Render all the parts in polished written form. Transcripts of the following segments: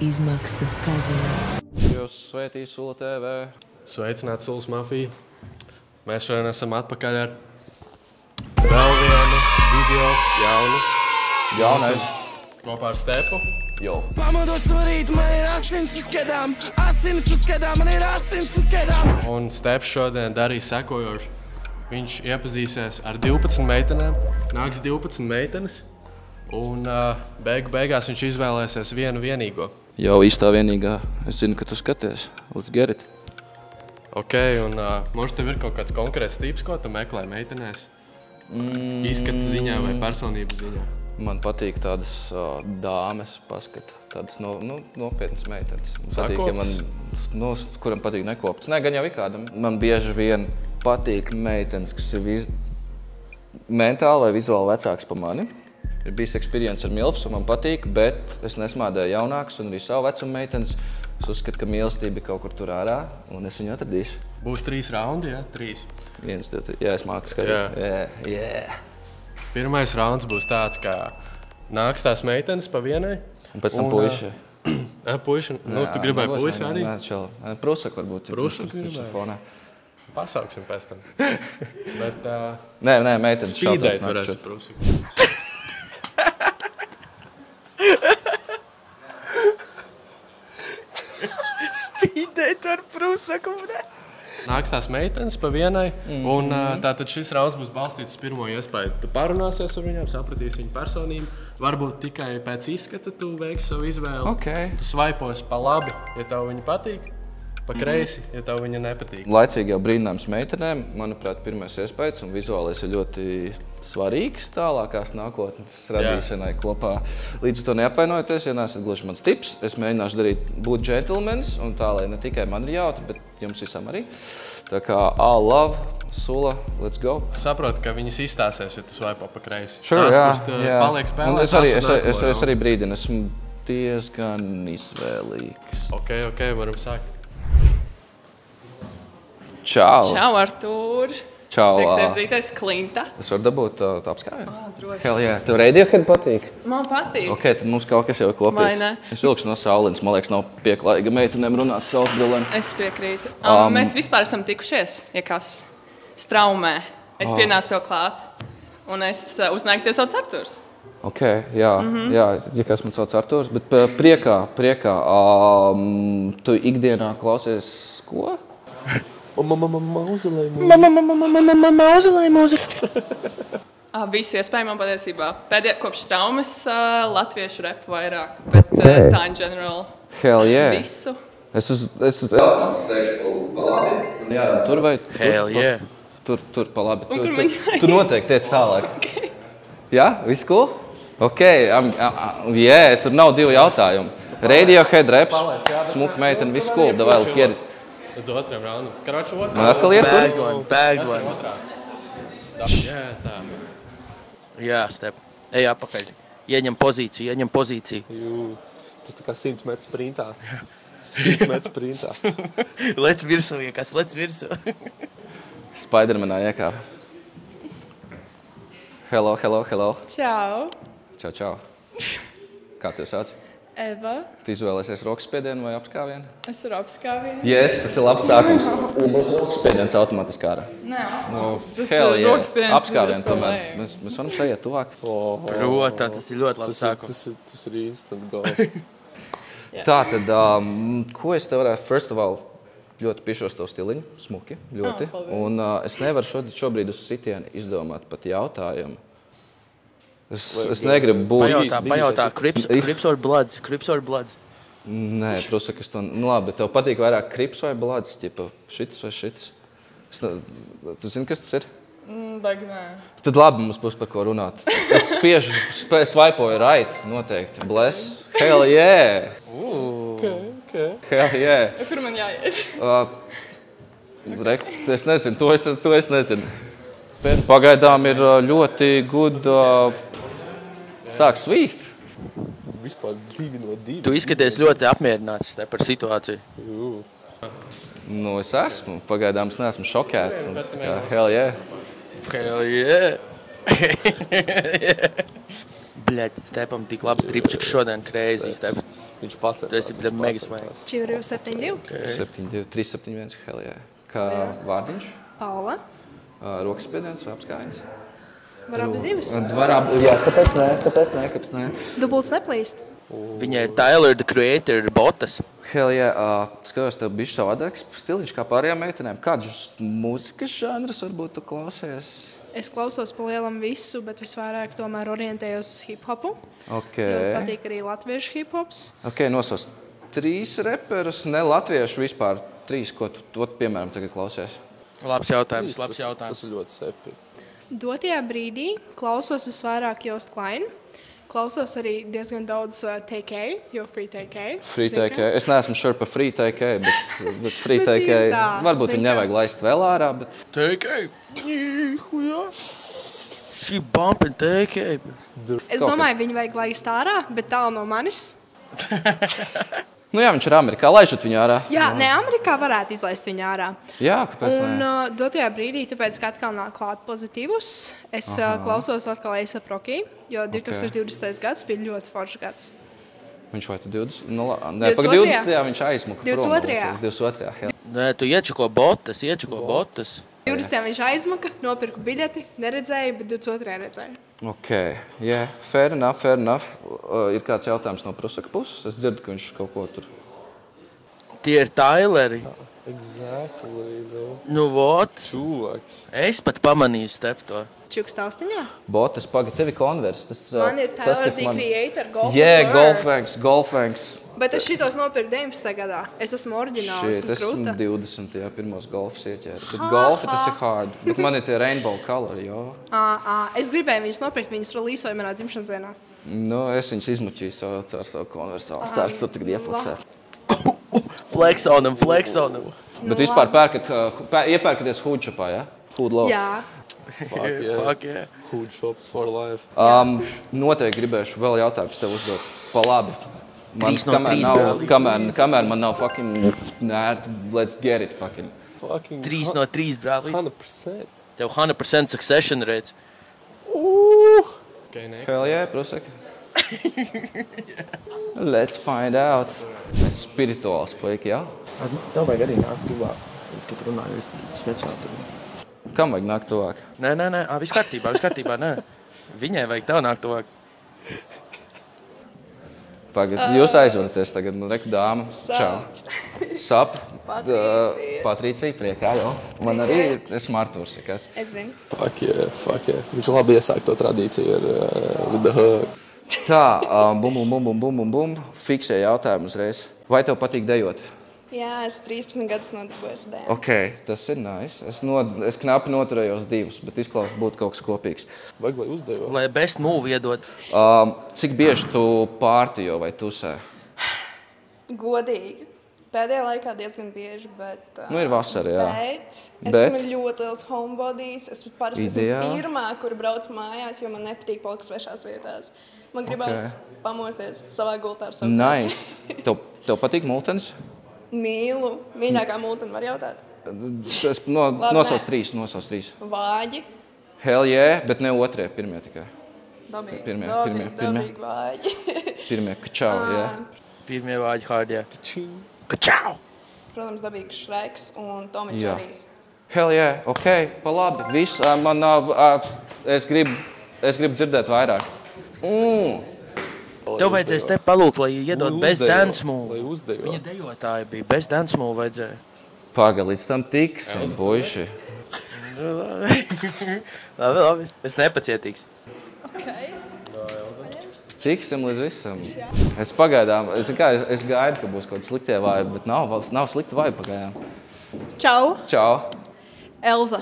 izmaksu kazino. Jūs sveitī Sula TV. Sveicināti Sulas mafija. Mēs šodien esam atpakaļ ar vēl vienu video Jaunais. kopā ar Stepu. Jo. Pamodos no rīta, man ir asins uz kedām, man ir asins uz kedām. Un Steps šodien darīs sekojoši. Viņš iepazīsies ar 12 meitenēm, nāks 12 meitenes, un beigās viņš izvēlēsies vienu vienīgo. Jau īstā vienīgā. Es zinu, ka tu skaties. Let's get it. Ok, un možda tev ir kaut kāds konkrēts tips, ko tu meklē meitenēs? Izskata ziņā vai personības ziņā? Man patīk tādas dāmes paskata, tādas nopietnas meitenes. Sakopas? Kuram patīk nekopts. Nē, gan jau ir kādam. Man bieži vien patīk meitenes, kas ir mentāli vai vizuāli vecāks par mani. Ir bijis experience ar milfs, un man patīk, bet es nesmādēju jaunāks un arī savu vecumu meitenes. Es uzskatu, ka mīlestība ir kaut kur tur ārā, un es viņu atradīšu. Būs 3 raundi, ja? 3. 1, 2, 3. Jā, es māku skatīt. Jā. Pirmais rauns būs tāds, ka nāks tās meitenes pa vienai. Un pēc tam puiši. Puiši? Nu, tu gribēji puisi arī? Nē, čau. Prusak varbūt. Prusak gribēji? Pasauksim pēc tam. Bet Nē, meitenes spīdēt varēs prusak. Spīdēt ar prusaku, Nāks tās meitenes pa vienai, un tātad šis rauns būs balstīts uz pirmo iespēju. Tu parunāsies ar viņām, sapratīsi viņu personību. Varbūt tikai pēc izskata tu veiksi savu izvēli. Okay. Tu svaipos pa labi, ja tev viņa patīk, pa kreisi, ja tev viņa nepatīk. Laicīgi jau brīdinājums meitenēm, manuprāt, pirmais iespējas un vizuālais ir ļoti svarīgs tālākās nākotnes radīšanai kopā. Līdz to neapvainojoties, ja neesat gluži mans tips, es mēģināšu būt džentlmenis un tā, lai ne tikai man ir jautri, bet jums visam arī. Tā kā all love, Sula, let's go. Saproti, ka viņas izstāsies, ja tu svaipo pa kreisi. Sure, tās, jā. Paliek spēlēt, es arī brīdinu, esmu diezgan izvēlīgs. Ok, varam sākt. Čau! Čau, Artūr! Čau! Prieks zītais Klinta. Es varu dabūt tā apskāvienu? Droši. Hell yeah. Tev Radiohead patīk? Man patīk. Ok, tad mums kaut kas jau ir kopīgs. Vai ne? Es vilkšu no saulīnas, man liekas, nav pieklājīga meitenēm runāt saules brillēm. Es piekrītu. Mēs vispār esam tikušies, ja kas straumē. Es pienācu tev klāt, un es uzzināju, ka tev sauc Artūrs. Ok, jā, ja kas man sauc Artūrs, bet priekā. Tu ikdienā klausies ko? Mauzolei mūzika. Visu iespējamo patiesībā. Kopš traumas latviešu repu vairāk, bet tā in general. Hell yeah. Visu. Jā, tur vai? Hell yeah. Tur pa labi. Un kur man jāiet? Tu noteikti tiec tālāk. Okay. Jā, viss cool? Ok, tur nav 2 jautājumi. Radiohead, reps, smuka meitene, viss cool, davai, let's get it. Līdz otram raundam. Karoči, otrā. Man atkal iet Bag one. Jā, tā. Jā, Step. Ej apakaļ. Ieņem pozīciju. Tas tā kā 100 metru sprintā. 100 metru sprintā. Lec virsū, iekas, lec virsū. Spidermanā iekāp. Hello. Čau. Čau. Kā tev sauc? Eva. Tu izvēlēsies rokas spiedienu vai apskāvienu? Es varu apskāvīt. Yes, tas ir labs sākums. Rokas spiediens automātiski ārā. Nē, tas Hell ir yeah. rokas spiediens. Apskāvienu tomēr. Mēs varam sajiet tuvāk. Protā, tas ir ļoti labs sākums. Tas ir instant goal. Tātad, ko es tev varētu, first of all, ļoti piešos tavu stiliņu, smuki, ļoti. Un es nevaru šobrīd uz sitienu izdomāt pat jautājumu. Es negribu būt... Pajautā, Crips or Bloods? Nē, protams, ka labi, tev patīk vairāk Crips vai Bloods, ķipa šitas vai šitas. Tu zini, kas tas ir? Baigi nē. Tad labi, mums būs par ko runāt. Es spiežu, svaipoju right, noteikti. Bless. Hell yeah! Okay. Hell yeah! Kur man jāiet? Es nezinu, to es nezinu. Pagaidām ir ļoti good... Sāk svīst. Vispār 2 no 2. Tu izskaties ļoti apmierināts, Step, par situāciju. Nu, es esmu. Pagaidām es neesmu šokēts. Hell yeah! Hell yeah! Bļaļ, Stepam tik labs tripčiks šodien, crazy, Step. Viņš pats. Tu esi mega svaigs. 472. 7-2, 3-7-1, hell yeah. Kā vārdiņš? Paula. Rokas spiediens vai apskājiens? Var abas divas. Jā, kāpēc nē? Dubults neplīst. Viņai ir Tyler, the Creator, botas. Hell yeah, skatos, tev bišķi savādāks stiliņš kā pārējām meitenēm. Kādus mūzikas žanrus varbūt tu klausies? Es klausos pa lielam visu, bet visvairāk tomēr orientējos uz hip-hopu. Ok. Ļoti patīk arī latviešu hip-hops. Ok, nosos 3 reperus, ne latviešu vispār. 3, ko tu piemēram tagad klausies? Labs jautājums. Tas ir ļoti safe pick. Dotajā brīdī klausos visvairāk Jost Klein. Klausos arī diezgan daudz TK, jo Free TK. Free TK. Es neesmu sure par Free TK, bet Free Bet TK. ir tā, Varbūt zini viņu kā. nevajag laist vēl ārā, bet... TK. She bumping TK. Es domāju, viņu vajag laist ārā, bet tālu no manis. Nu jā, viņš ir Amerikā. Laižot viņu ārā. Jā, ne, Amerikā varētu izlaist viņu ārā. Jā, kāpēc Un ne? dotajā brīdī, tāpēc, ka atkal nāk klāt pozitīvus, es klausos atkal A$AP Rocky, jo 2020. gads bija ļoti foršs gads. Viņš vai tu 20? Nu, nē, 22. pag 20. viņš aizmuka. 22. 22. Jā. Nē, tu iečako botas. 20. viņš aizmuka, nopirku biļeti, neredzēju, bet 22. redzēju. Ok, yeah, fair enough. Ir kāds jautājums no Prusaka puses? Es dzirdu, ka viņš kaut ko tur... Tie ir Tyleri. Exactly, bro. Nu, vot. Čūvaks. Es pat pamanīju step to. Čuks taustiņā? Botas, paga, tevi konvers. Man ir Tyler, the Creator, Golf Yeah, Explorer. Golfangs. Bet es šitos nopirku 19. gadā. Es esmu oriģināls, Shit, esmu esmu krūta. 20. jā, pirmos golfs ieķēru. Bet golfi tas ir hard. Bet man ir tie rainbow color, jo. Es gribēju viņus nopirkt, viņus releasoju manā dzimšanas dienā. Nu, es viņus izmučīju ar savu konversālu stāstu, tur tagad iefleksē. Flex on him. Bet vispār iepērkaties Hoodshopā, ja? Hoodlow. Jā. Fuck yeah. Hood shops for life. Noteikti gribēšu vēl jautājumus tev uzdot pa labi. Trīs no trīs, brāl. Kamēr man nav fucking nerd, let's get it fucking. Fucking 3 no 3, brāli. 100%. Tev 100% succession rates. Okay, next. Hell yeah, Prusaka. Let's find out. Spirituāls puiki, jā? Tev vajag arī nākt tuvāk. Es kad runāju, es speciāli tur. Kam vajag nākt tuvāk? Nē. Viss kārtībā, nē. Viņai vajag tev nākt tuvāk. Pagad, jūs aizvaraties tagad, nu, reku dāma. Čau. Sap. Patricija, priekā, jo. Man arī esmu Arturs, ja kas. Es zinu. Fuck yeah. Viņš labi iesāk to tradīciju ar with the hug. Tā, bum. Fiksē jautājumu uzreiz. Vai tev patīk dejot? Jā, es 13 gadus nodarbojos ar dēļ. Ok, tas ir nice. Es knapi noturējos 2, bet izklausās būtu kaut kas kopīgs. Vajag, lai uzdejo. Lai best move iedod. Cik bieži tu pārtijo vai tusē? Godīgi. Pēdējā laikā diezgan bieži, bet... Nu, ir vasara, jā. Bet esmu ļoti liels homebodies. Es parasti esmu Ideāli. pirmā, kur brauc mājās, jo man nepatīk palikt svešās vietās. Man gribās pamosties savā gultā ar savu Nice. Tev patīk multenis? Mīlu. Mīļākā multeni var jautāt. Es nosauc 3. Vāģi. Hell yeah, bet ne otrie, pirmie tikai. Dabīgi. Pirmie. Vāģi. Pirmie, kačau, jā. Pirmie vāģi hard, jā. Kačau! Protams, dabīgi Šreks un Tom and Jā. Jerry's. Hell yeah, ok, pa labi. Viss, man nav, es gribu dzirdēt vairāk. Tev vajadzēs te palūkt, lai iedod best dance move. Lai uzdejo. Viņa dejotāja bija best dance move vajadzēja. Paga, līdz tam tiksim, buiši. Labi. Es nepacietīgs. Ciksim līdz visam. Es pagaidām, es gaidu, ka būs kaut kāds sliktie vaibi, bet nav slikti vaibi pagaidām. Čau, Čau, Elza.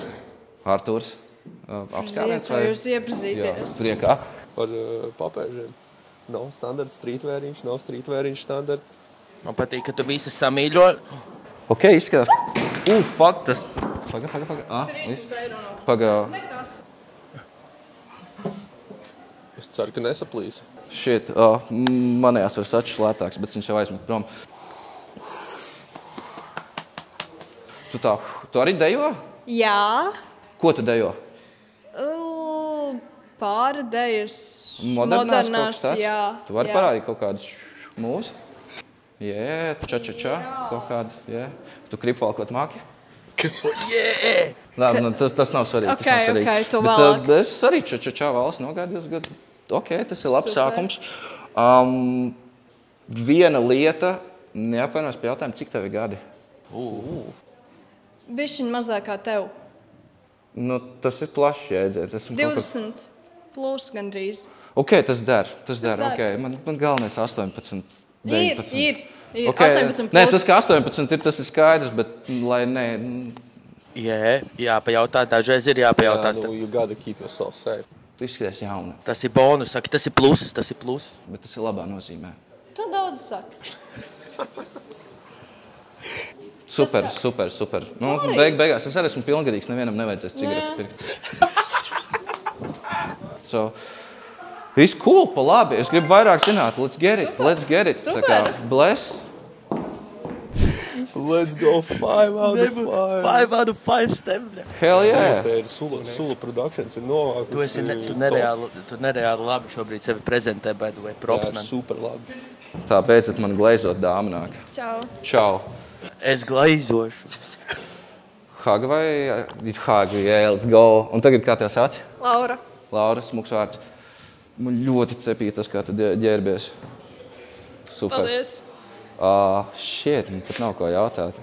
Arturs. Apskāviens vai? Jūs iepazīties. Priekā. Par papēžiem. Nav standarta streetweariņš, nav streetweariņš standarta. Man patīk, ka tu visas samīļo. Ok, izskatās. Fuck, tas... Paga. 300 eiro no Paga. nekas. Es ceru, ka nesaplīsa. Shit, manējās var sačs lētāks, bet viņš jau aizmet prom. Tu arī dejo? Jā. Ko tu dejo? Pārdejas. Modernās kaut kas tāds? Jā. Tu vari parādīt kaut kādus mūs? Jā, ča, kaut kādu, jā. Tu kripvalkot māki? Yeah! Labi, nu, tas nav svarīgi. Ok, tas nav svarīgi. ok, tu Bet, vēlāk. es arī ča valsts nogāju 2 gadus. Ok, tas ir labs Super. sākums. Viena lieta, neapvainojos pie jautājumu, cik tev ir gadi? Bišķiņ mazāk kā tev. Nu, tas ir plašs jēdziens. Esmu kaut kas- 20 plus gandrīz. Ok, tas der. der. Okay. Man galvenais 18. Ir. 19. Okay. 18 plus. Nē, tas kā 18 ir, tas ir skaidrs, bet lai ne... Jāpajautā, dažreiz ir jāpajautā. You gotta keep yourself safe. Tu izskaties jauna, Tas ir bonus, saki, tas ir plus, tas ir plus. bet tas ir labā nozīmē. Tu daudz saki. Super. Nu, arī. beigās es arī esmu pilngadīgs, nevienam nevajadzēs cigaretes pirkt. So, viss cool, pa labi. Es gribu vairāk zināt. Let's get it. Super. Tā kā bless. Let's go 5 out of 5. 5 out of 5 step. Hell yeah. Tas ir Sula Productions ir novākus. Tu nereāli labi šobrīd sevi prezentē, by the way, props man. Super labi. Tā beidzot man glaizot dāma nāk. Čau. Čau. Es glaizošu. Haga vai? Haga, yeah, let's go. Un tagad kā tev sauc? Laura. Laura, smuks vārds. Man ļoti cepīja tas, kā tu ģērbies. Super. Paldies. Shit, man pat nav ko jautāt.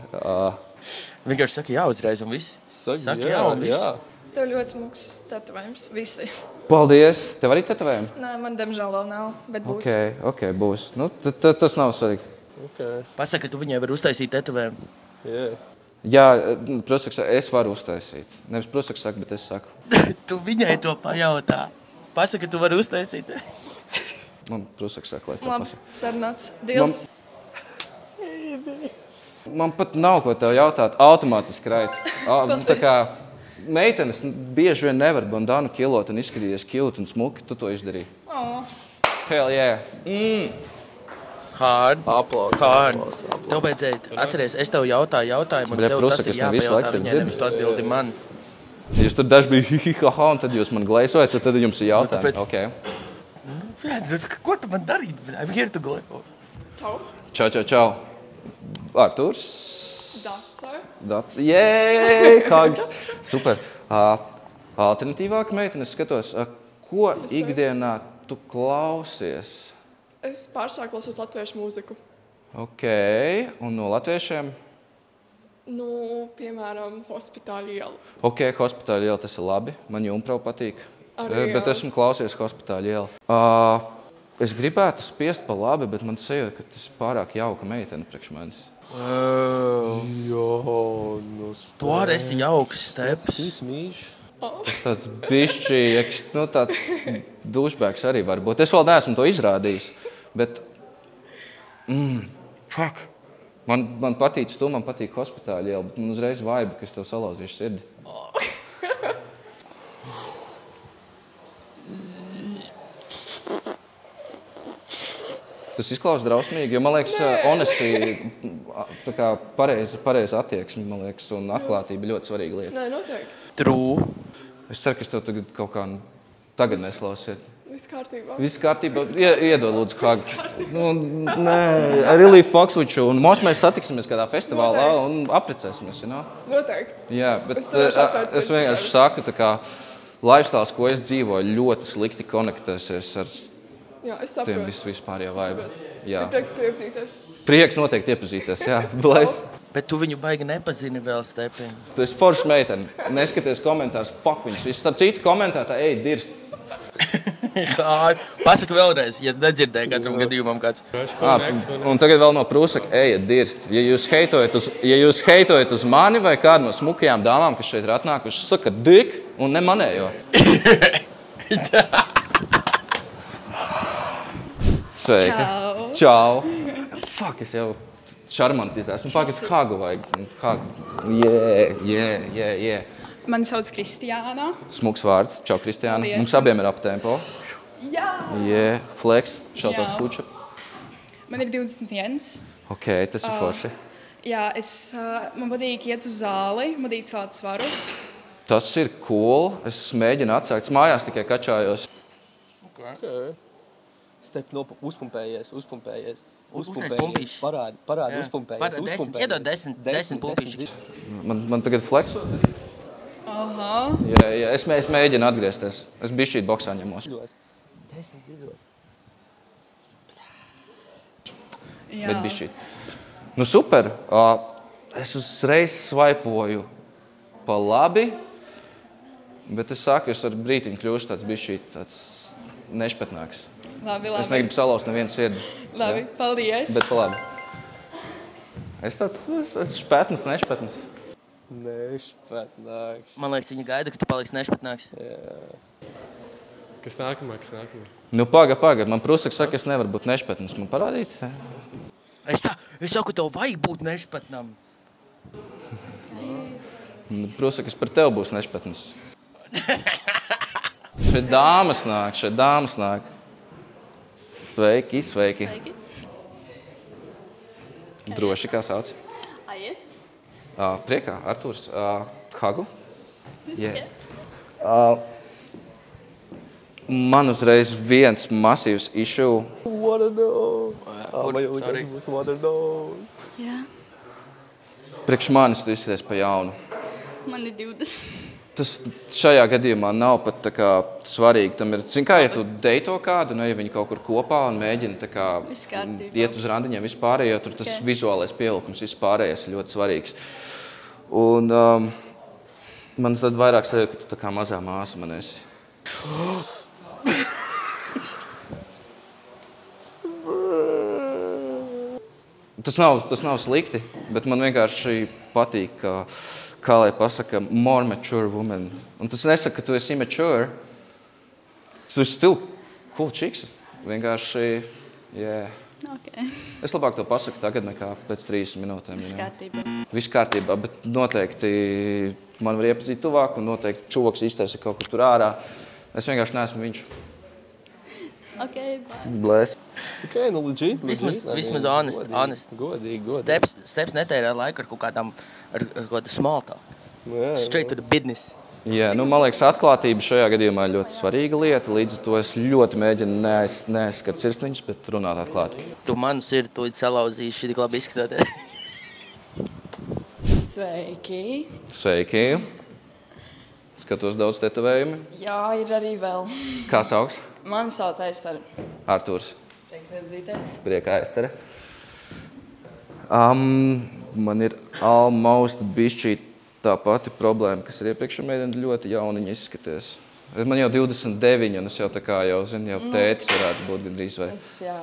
Vienkārši saki jā uzreiz un viss. Saki jā un viss. Tev ļoti smuks tetovējums. Visi. Paldies. Tev arī tetovējumi? Nē, man diemžēl vēl nav, bet būs. Ok, būs. Nu, tas nav svarīgi. Okay. Pasaka, ka tu viņai vari uztaisīt tetovējumu. Yeah. Jā, protams, es varu uztaisīt. Nevis protams, saka, bet es saku. Tu viņai to pajautā. Pasaka, ka tu vari uztaisīt. Man protams, saka, lai es to Labi, pasaku. sarunāts. Dils. Man pat nav ko tev jautāt. Automātiski rait. Tā kā meitenes bieži vien nevar bandānu kilot un izskatīties cute un smuki. Tu to izdarīji. Hell yeah. Hard. Aplausos. Hard. Tev vajadzēja, atceries, es tev jautāju jautājumu, un Bļa, tev prusaka, tas ir es nevisu jāpajautā laiku viņai, dzirdu. nevis tu atbildi man. Jūs tur daži bija hi-hi-ha-ha, un tad jūs man glaisojat, un tad jums ir jautājumi. tāpēc- Okay. Ko tu man darīt? I'm here to go. Čau. Arturs. Dacer. Jēj, Hags. Super. Alternatīvāk meitenes skatos, ko ikdienā tu klausies? Es pārsvarā klausos latviešu mūziku. Ok, un no latviešiem? Nu, piemēram, Hospitāļu iela. Ok, Hospitāļu iela, tas ir labi. Man Jumprau patīk. Arī, Bet jā. esmu klausies Hospitāļu iela. Es gribētu spiest pa labi, bet man sajūta, ka tas ir pārāk jauka meitene priekš manis. Jo, nu Tu arī esi jauks steps. Šis mīš. Tāds bišķi, nu tāds dušbēks arī var būt. Es vēl neesmu to izrādījis, bet... Fuck. Man patīc tu, man patīk Hospitāļu iela, bet man uzreiz vaiba, ka es tev salauzīšu sirdi. Tas izklausās drausmīgi, jo man liekas, honesty, tā kā pareiza attieksme, man liekas, un atklātība ļoti svarīga lieta. Nē, noteikti. True. Es ceru, ka es tev kaut kā tagad neslausiet. Viss kārtībā. Viss kārtībā. Iedod, lūdzu, Hagu. Nu, nē, I really fucks with you. Un mums mēs satiksimies kādā festivālā un apprecēsimies, you know? Noteikti. Jā, bet Es tev varu atvērt es vienkārši saku, tā kā lifestyles, ko es dzīvoju, ļoti slikti konektēsies ar Jā, es tiem saprotu. vispārējo vaibu. Jā. Ir prieks tev iepazīties. Prieks noteikti iepazīties, jā. Bless. Bet tu viņu baigi nepazini vēl, Stepiņ. Tu esi forša meitene. Neskaties komentārus, fuck viņus visus. Starp citu komentētā, ej, dirst. Pasaka vēlreiz, ja nedzirdēji katram gadījumam kāds. Un tagad vēl no prūsaka, ejiet, dirst. Ja jūs heitojat uz mani vai kādu no smukajām dāmām, kas šeit ir atnākušas, saka dik un ne manējo. Sveika. Čau. Fuck, es jau šarmantizēs. Un pagaid, Hagu vajag. Hagu. Yeah. Mani sauc Kristiāna. Smuks vārds. Čau, Kristiāna. Paldies. Mums abiem ir aptempo. Jā. Yeah. Flex. Šautauts Jā. Fuča. Man ir 21. Ok, tas ir forši. Jā, man patīk iet uz zāli, vadīt sālt svarus. Tas ir cool. Es mēģinu atsākt. Mājās tikai kačājos. Okay. Step uzpumpējies. Uztais pumpīšs. Parādi, uzpumpējies. Iedod 10 pumpīšus. Man tagad flexo? Aha. Jā, es mēģinu atgriezties. Es bišķīt boksā ņemos. 10 dziļos. Jā. Bet bišķīt. Nu super. Es uzreiz svaipoju pa labi, bet es saku, es ar brītiņu kļūšu tāds bišķīt tāds nešpatnāks. Labi. Es negribu salauzt nevienu sirdi. Labi, paldies. Bet pa labi. Es tāds špatns, nešpatns. Nešpatnāks. Man liekas, viņi gaida, ka tu paliksi nešpatnāks. Kas nākamā? Nu, paga. Man prusaks saka, es nevaru būt nešpatns. Man parādīt? Es saku, tev vajag būt nešpatnam. Nu, prusaks, par tevi būs nešpatns. Šeit dāmas nāk. Sveiki. Droši, kā sauc? Aiet. Priekā, Artūrs. Hagu? Yeah. Man uzreiz viens masīvs issue. Wanna know. Tas būs wanna know. Jā. Priekš manis tu izskaties pa jaunu. Man ir 20. Tas šajā gadījumā nav pat tā kā svarīgi. Tam ir, zin kā, ja tu deito kādu, ja viņi kaut kur kopā un mēģina tā kā iet uz randiņiem vispārējo, tur tas vizuālais pielikums vispārējais ir ļoti svarīgs. Un man tad vairāk sajūt, ka tu tā kā mazā māsa man esi. Tas nav slikti, bet man vienkārši patīk, kā lai pasaka, more mature woman. Un tas nesaka, ka tu esi immature. Tu esi still cool chicks. Vienkārši, yeah. Okay. Es labāk to pasaku tagad nekā pēc 30 minūtēm. Viss kārtībā, bet noteikti man var iepazīt tuvāk un noteikti čuvoks iztaisa kaut kur tur ārā. Es vienkārši neesmu viņš. Ok, bye. Bless. Ok, nu legit. Vismaz honest. Godīgi. Steps netērē laiku ar kaut kādām, ar kaut kādu small talk. Straight to the business. Jā, nu, man liekas, atklātība šajā gadījumā ir ļoti svarīga lieta. Līdz ar to es ļoti mēģinu neaizskart sirsniņus, bet runāt atklāti. Tu manu sirdi to salauzīsi, šī tik labi izskatāties. Sveiki. Skatos daudz tetovējumi. Jā, ir arī vēl. Kā sauks? Mani sauc Aiztara. Artūrs. Prieks iepazīties. Prieka Aiztara. Man ir almost bišķīt tā pati problēma, kas ir iepriekšējā meitene ļoti jauniņa izskaties. Man jau 29, un es jau tā kā jau zinu, jau tētis varētu būt gandrīz vai. Jā.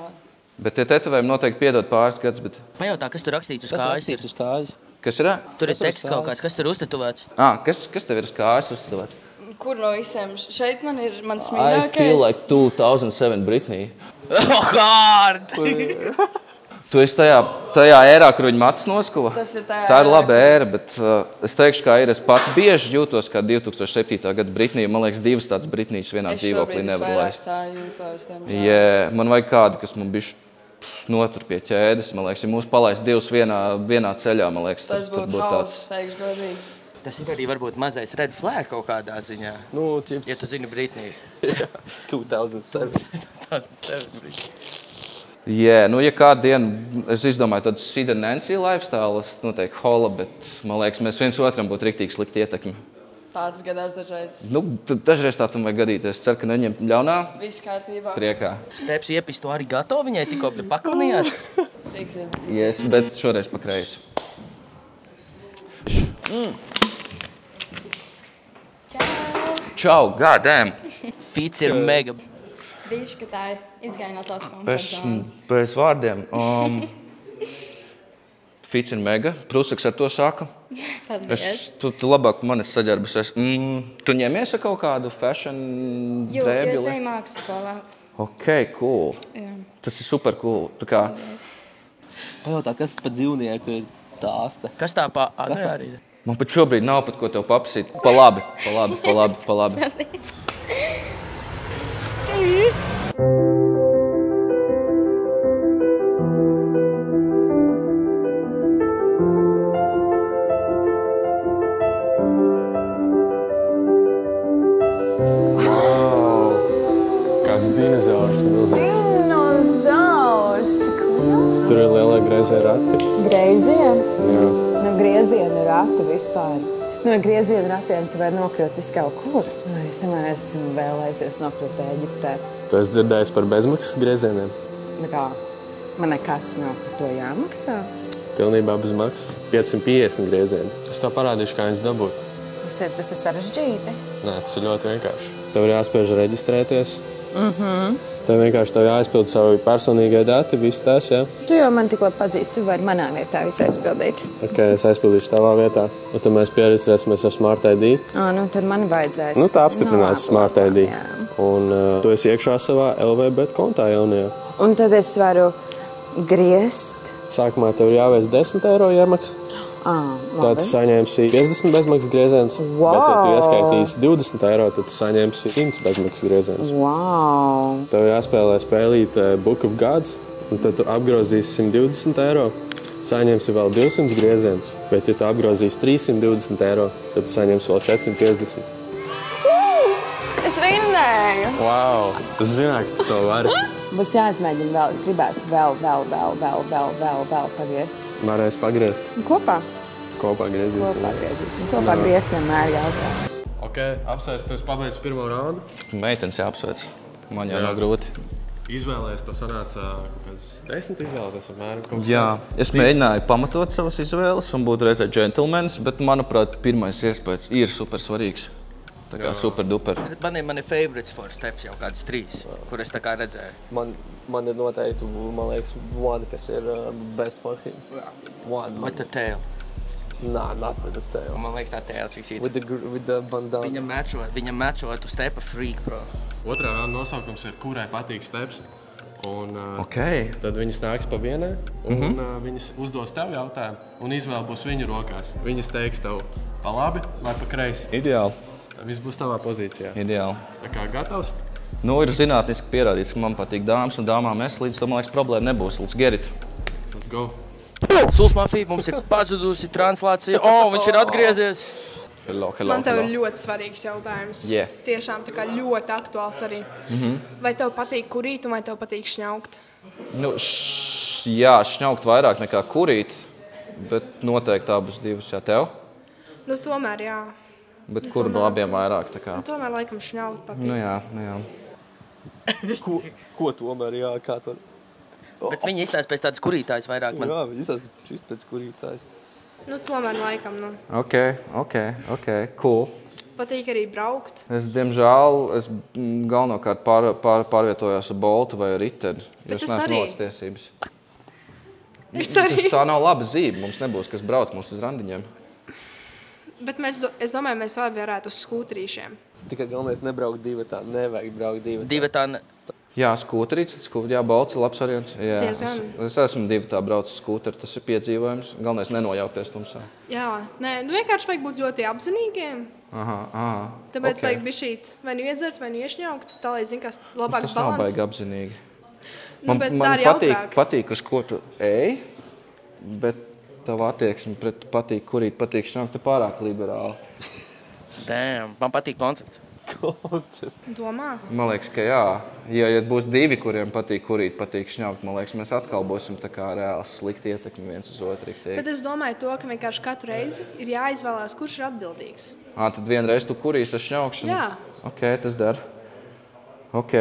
Bet tie tetovējumi noteikti piedod pāris gadus, bet... Pajautā, kas tur rakstīts uz kājas? Kas ir? Tur ir teksts kaut kāds, kas tur uztetovēts? Kas tev ir uz kājas uztetovēts? Kur no visiem? Šeit man ir mans I mīļākais. feel like 2007 Britney. Oh, God! Tu esi tajā ērā, kur viņa matus noskuva? Tas ir tajā Tā ir laba ēra, bet es teikšu, kā ir. Es pats bieži jūtos kā 2007. Gada Britnija. Man liekas, divas tādas Britnijas vienā dzīvoklī nevar laist. Tā jūtos, Man vajag kādu, kas man bišķi notur pie ķēdes. Man liekas, ja mūs palaist divus vienā ceļā, man liekas, tas būtu hauss, teikšu godīgi. Tas ir arī varbūt mazais red flag kaut kādā ziņā. Nu, čips. Ja tu zini Britniju. 2007 Britnija. Nu, ja kādu dienu es izdomāju tādu Sid and Nancy lifestyle, es noteikti hola, bet man liekas, mēs viens otram būtu riktīgi slikti ietekmi. Tāds gadās dažreiz. Nu, dažreiz tā tam vajag gadīties. Es ceru, ka neņemt ļaunā. Viss kārtībā. Priekā. Steps iepistu arī gatavu viņai, tikko paklanījās. Prieks iepazīties. Yes, bet šoreiz pa kreisi. Čau, god damn. Fits ir mega. Bišķi, ka tā ir izgāja no savas komforta zonas. Bez vārdiem. Fits ir mega. Prusaks ar to saka. Paldies. Tu labāk manis saģērbusies. Tu ņemies ar kaut kādu fashion drēbili? Jo es eju mākslas skolā. Ok, cool. Jā. Tas ir super cool. Tu kā... Pajautā, kas tas pa dzīvnieku ir tāsta? Kas tā pa... Kas tā arī? Man pat šobrīd nav pat ko tev papasīt. Pa labi. Kāds dinozaurs milzīgs. dinozaurs, cik liels. Tur ir lielie greizie rati. Greizie? Jā. No griezienu rati vispār. No griezienu ratiem tu vari nokļūt visu kaut kur. Es esmu vēlējusies nokļūt Ēģiptē. Tu esi dzirdējis par bezmaksas griezieniem? Kā? Man nekas nav par to jāmaksā. Pilnībā bez maksas. 550 griezieni. Es tev parādīšu, kā viņas dabūt. Tas ir sarežģīti. Nē, tas ir ļoti vienkārši. Tev ir jāspēj reģistrēties. Tev vienkārši jāizpild savu personīgie dati, viss tas, jā? Tu jau man tikko pazīsti, tu vari manā vietā visu aizpildīt. Ok, es aizpildīšu tavā vietā. Un tad mēs pieregistrēsimies ar Smart ID. Nu tad man vajadzēs. Nu tā apstiprinās Smart ID. Jā. Un tu esi iekšā savā LVBet kontā jaunajā. Un tad es varu griezt. Sākumā tev jāveic 10 eiro iemaksa. Tad tu saņemsi 50 bezmaksas griezienus. Wow. Bet, ja tu ieskaitīsi 20 eiro, tad tu saņemsi 100 bezmaksas griezienus. Wow. Tev jāspēlē spēlīt Book of Gods, un tad tu apgrozīsi 120 eiro, saņemsi vēl 200 griezienus. Bet, ja tu apgrozīsi 320 eiro, tad tu saņemsi vēl 450. Es vinnēju! Wow! Es zināju, ka tu to vari. Būs jāizmēģina vēl. Es gribētu vēl pagriezt. Varēs pagriezt. Kopā? Kopā griezīsim. Kopā griezīsim. Kopā griezt vienmēr jautā. Ok, apsveic, tu esi pabeidz pirmo raundu. Meitenes jāapsveic. Man jau nav grūti. Izvēlējies, to sanāca kāds 10 izvēlēties apmēram. Jā, es mēģināju pamatot savas izvēles un būt reizē džentlmenis, bet, manuprāt, pirmais iespējas ir super svarīgs. Tā kā super duper. Man ir favorites for steps jau kāds 3, kur es tā kā redzēju. Man ir noteikti, man liekas, one, kas ir best for him. One. With the tail. Nah, not with the tail. Man liekas tā tail, cik sīt. With the bandana. Viņam matchot uz stepa freak, bro. Otrā raunda nosaukums ir, kurai patīk steps. Un Okay. tad viņas nāks pa vienai, un viņas uzdos tev jautājumu, un izvēle būs viņu rokās. Viņas teiks tev pa labi vai pa kreisi. Ideāli. Viss būs tavā pozīcijā. Ideāli. Tā kā gatavs? Nu, ir zinātniski pierādīts, ka man patīk dāmas un dāmām es līdz tam, man liekas, problēma nebūs. Let's get it. Let's go. Suls mafija, mums ir pazudusi translācija. Viņš ir atgriezies. Hello. Man tev ir ļoti svarīgs jautājums. Yeah. Tiešām tā kā ļoti aktuāls arī. Vai tev patīk kurīt un vai tev patīk šņaukt? Nu, jā, šņaukt vairāk nekā kurīt, bet noteikti abas divas, jā, tev. Nu tomēr, jā. Bet kur no abiem vairāk, tā kā? Nu tomēr laikam šņaukt patīk. Nu jā. Ko tomēr, jā, kā to? Bet viņi izstāst pēc tādas kurītājas vairāk. Jā, viņi izstāst šis pēc kurītājas. Nu tomēr laikam, nu. Ok, cool. Patīk arī braukt. Es, diemžēl, galvenokārt pārvietojos ar boltu vai riteni. Bet Es es neesmu arī. valsts tiesības. Es arī. Tā nav laba zīme. Mums nebūs, kas brauc mums uz randiņiem. Bet es domāju, mēs labi varētu uz skūtrīšiem. Tikai galvenais nebraukt divatā, nevajag braukt divatā. Divatā. Jā, skūterīts, jā, bolts ir labs variants. Jā, Diezgan. es esmu divatā braucis skūteri, tas ir piedzīvojums. Galvenais nenojaukties tumsā. Jā, nē, nu vienkārši vajag būt ļoti apzinīgiem. Aha. Tāpēc Ok. vajag bišķīt vai nu iedzert, vai nu iešņaukt, tā lai zin, kas labāks Tas nav balans. baigi apzinīgi. Nu, bet tā ir jautrāk. patīk, uz ko tu ej, bet tava attieksme pret patīk šņaukt, tu pārāk liberāli. Damn, man patīk koncepts. Domā? Man liekas, ka jā. Ja būs divi, kuriem patīk kurīt, patīk šņaukt, man liekas, mēs atkal būsim tā kā reāls slikti ietekmi viens uz otru. Bet es domāju to, ka vienkārši katru reizi ir jāizvēlās, kurš ir atbildīgs. Tad vienreiz tu kurīs ar šņaukšanu? Jā. Ok, tas der. Ok,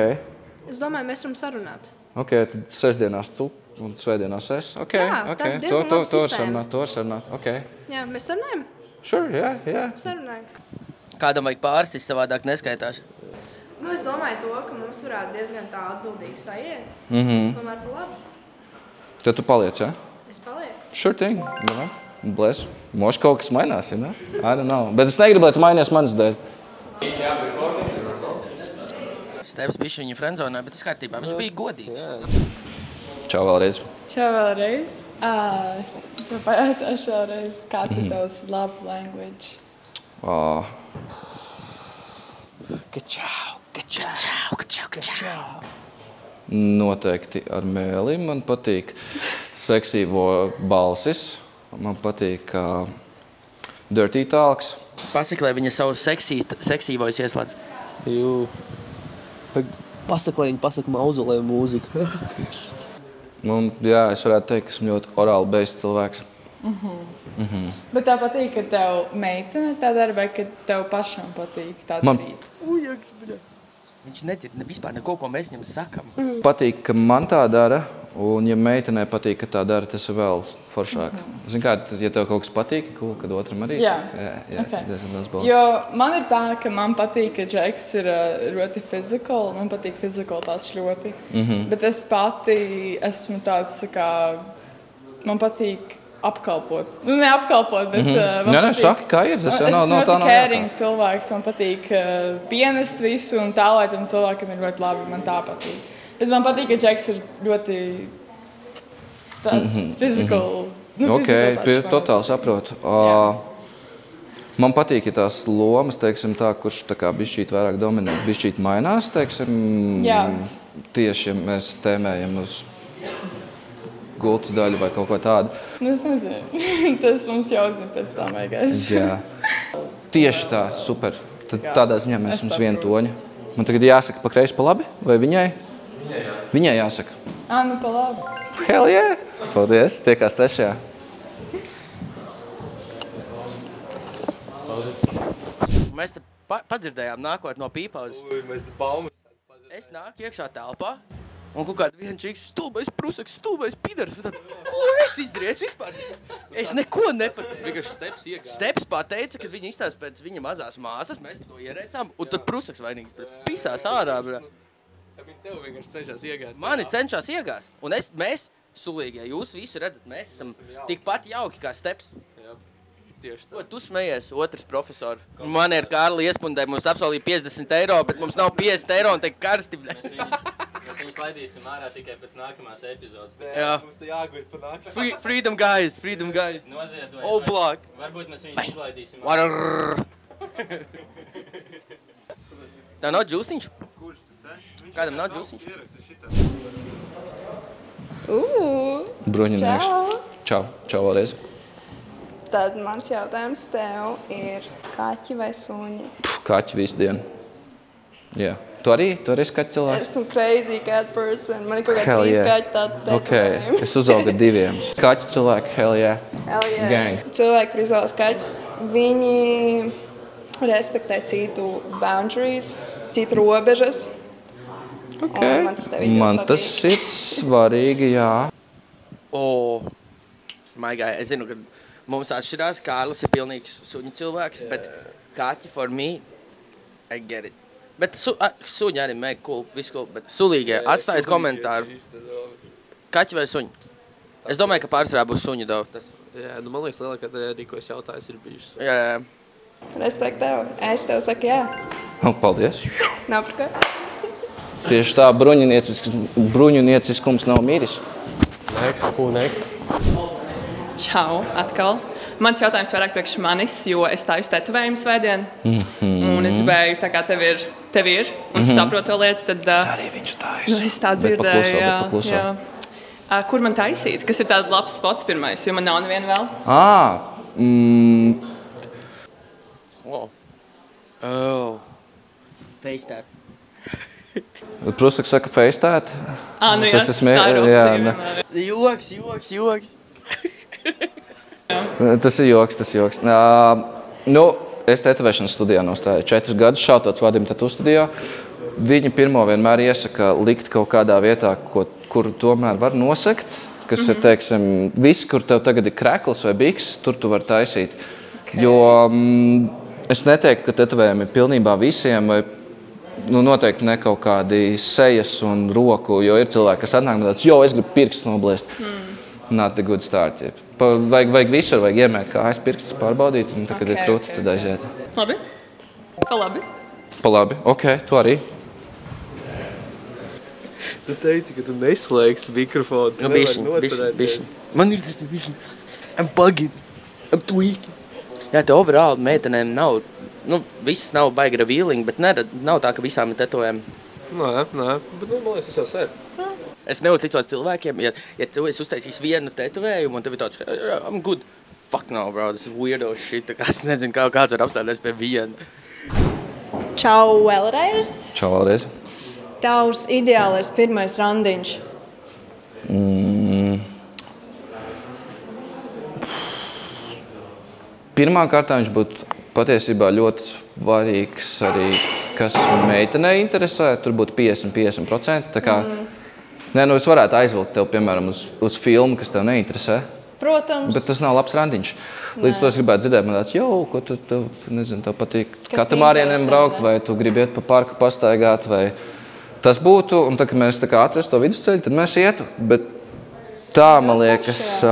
Es domāju, mēs varam sarunāt. tad sestdienās tu un svētdienās es. Ok, Jā, tā ir diezgan laba sistēma. to var sarunāt. Ok. Jā, mēs sarunājam? Sure, jā. Sarunājam. Kādam vajag pārsis, savādāk neskaitās. Nu, es domāju to, ka mums varētu diezgan tā atbildīgi sajiet. Es domāju par labu. Tad tu paliec, jā? Es palieku. Sure thing. Jā. Bless. Moši kaut kas mainās, ja ne? I don't know. Bet es negribu, lai tu mainies manas dēļ. Steps bišķi viņa friendzonē, bet tas kārtībā. Viņš bija godīgs. Čau vēlreiz. Čau vēlreiz. Es tev pajautāšu vēlreiz, kāds ir tavs love language? Kačau. Noteikti ar mēli man patīk seksīvo balsis. Man patīk dirty talks. Pasaki, lai viņa savu seksīvojas ieslēdz. pasaka, lai viņi pasaka mauzolē mūziku. Jā, es varētu teikt, ka esmu ļoti orāli beidzis cilvēks. Bet tev patīk, ka tev meitene tā dara, vai ka tev pašam patīk tā darīt? Ujaks, bļa. Viņš nedzird vispār neko, ko mēs viņam sakam. Patīk, ka man tā dara, un ja meitenē patīk, ka tā dara, tas ir vēl foršāk. Zini kā, ja tev kaut kas patīk, kad otram arī? Jā. Okay. Jo man ir tā, ka man patīk, ka Džeks ir ļoti physical, man patīk physical touch ļoti. Bet es pati esmu tāds, kā, man patīk apkalpot. Nu, ne apkalpot, bet man patīk. Saki, kā ir. Tas nav tā nav ļoti caring cilvēks. Man patīk pienest visu un tā, lai tam cilvēkam ir ļoti labi. Man tā patīk. Bet man patīk, ka Džeks ir ļoti tāds physical. Totāli saprotu. Man patīk, ja tās lomas, teiksim tā, kurš tā kā bišķīt vairāk dominē, bišķīt mainās, teiksim, tieši, ja mēs tēmējam uz gultas daļu vai kaut ko tādu. Nu, es nezinu. Tas mums jau zina pēc tā mēgais. Jā. Tieši tā, super. Tad tādā ziņā mēs mums vienu toņu. Man tagad jāsaka pa kreisi, pa labi? Vai viņai? Viņai jāsaka. Nu pa labi. Hell yeah! Paldies, tiekās trešajā. Mēs te padzirdējām nākot no pīpauzes. Mēs te baumas. Es nāku iekšā telpā. Un kaut kāda viena čiks, stulbais prusaks, stulbais pidars. Tāds, ko es izdarīju? Es vispār... Es neko nepateicu. Vienkārši Steps pateica, kad viņi izstāsta pēc viņa mazās māsas, mēs to iereicām, un tad prusaks vainīgs pisās ārā. Tev vienkārši cenšās iegāzt. Mani cenšās iegāzt. Un mēs, sulīgie, jūs visu redzat, mēs esam tikpat jauki kā Steps. Jā, tieši tā. Ko tu smejies, otrs profesori? Man ir Kārli iespundē, mums apsolīja 50 eiro, bet mums nav 50 eiro un te karsti. Mēs viņus laidīsim ārā tikai pēc nākamās epizodes. Jā. Mums te jāguļ pa nākamā. Freedom guys. Noziedojiet. Oh, block. Varbūt mēs viņus izlaidīsim ārā. Tā nav džūsiņš? Kādam nav džūsiņš? Bruņinieks. Čau vēlreiz. Tad mans jautājums tev ir kaķi vai suņi? Kaķi visu dienu. Jā. Tu arī skaķi cilvēks? Esmu crazy cat person. Man ir kaut kā 3 kaķi tādu tetovējumi. Es uzaugu 2. Kaķi cilvēki, hell yeah. Gang. Cilvēki, kur izvēlas kaķis, viņi respektē citu boundaries, citu robežas. Man tas ir svarīgi, jā. Maigai, es zinu, ka mums atšķirās. Kārlis ir pilnīgs suņu cilvēks, bet kaķi for me, I get it. Bet suņi arī mēg cool, visu cool, bet sulīgie, atstājiet komentāru. Kaķi vai suņi? Es domāju, ka pārsvarā būs suņi daudz. Jā, man liekas, lielākā rīkojas jautājums ir bijušas. Jā. Respekt tev. Es tev saku jā. Paldies. Nav par ko. Tieši tā, bruņunieciskums nav miris. Next. Čau, atkal. Mans jautājums vairāk priekš manis, jo es tāju tetovējumu svētdien. Un es gribēju, tā kā tev ir, un tu saproti to lietu, tad... Arī viņš tājas. Es tā dzirdēju, jā. Kur man taisīt? Kas ir tāda labs spots pirmais, jo man nav neviena vēl? FaceTime. Prusaks saka FaceTime? Nu jā, tā ir opcija. Joks. Tas ir joks. Es tetovēšanas studijā nostāju 4 gadus, šautots Vadim tatu studijā. Viņi pirmo vienmēr iesaka likt kaut kādā vietā, kur tomēr var nosekt, kas ir, teiksim, viss, kur tev tagad ir krekls vai biks, tur tu var taisīt. Jo es neteiktu, ka tetovējumi ir pilnībā visiem, vai noteikti ne kaut kādi sejas un roku, jo ir cilvēki, kas atnāk un tāds, es gribu pirkstus noblēst. Not the good start. Vajag visur, vajag iemēt kājas pirkstus, pārbaudīt, un tad, kad ir krūti, tad aiziet. Labi. Pa labi. Pa labi. Ok, tu arī. Tu teici, ka tu neslēgsi mikrofonu. Bišķi. Man ir tas bišķi. I'm bugging. I'm tweaking. Jā, te overall meitenēm nav, visas nav baigi revealing, bet nav tā, ka visām ir tetovējumi. Nē, bet man liekas, tas jau sēr. Es neuzticos cilvēkiem, ja tu esi uztaisījis vienu tetovējumu un tev ir tāds, I'm good. Fuck no, bro, tas ir weirdo shit, tā kā es nezinu, kāds var apstāties pie viena. Čau vēlreiz. Čau vēlreiz. tavs ideālais pirmais randiņš? Pirmā kārtā viņš būtu patiesībā ļoti svarīgs arī, kas meitenei interesē. Tur būtu 50%. Tā kā, es varētu aizvilkt tev, piemēram, uz filmu, kas tev neinteresē. Protams. Bet tas nav labs randiņš. Līdz to es gribētu dzirdēt, man tāds, ko tu nezinu, tev patīk katamārieniem braukt, vai tu gribi iet pa parku pastaigāt, vai tas būtu. Un tā, kad mēs atrastu to vidusceļu, tad mēs ietu. Bet tā, man liekas,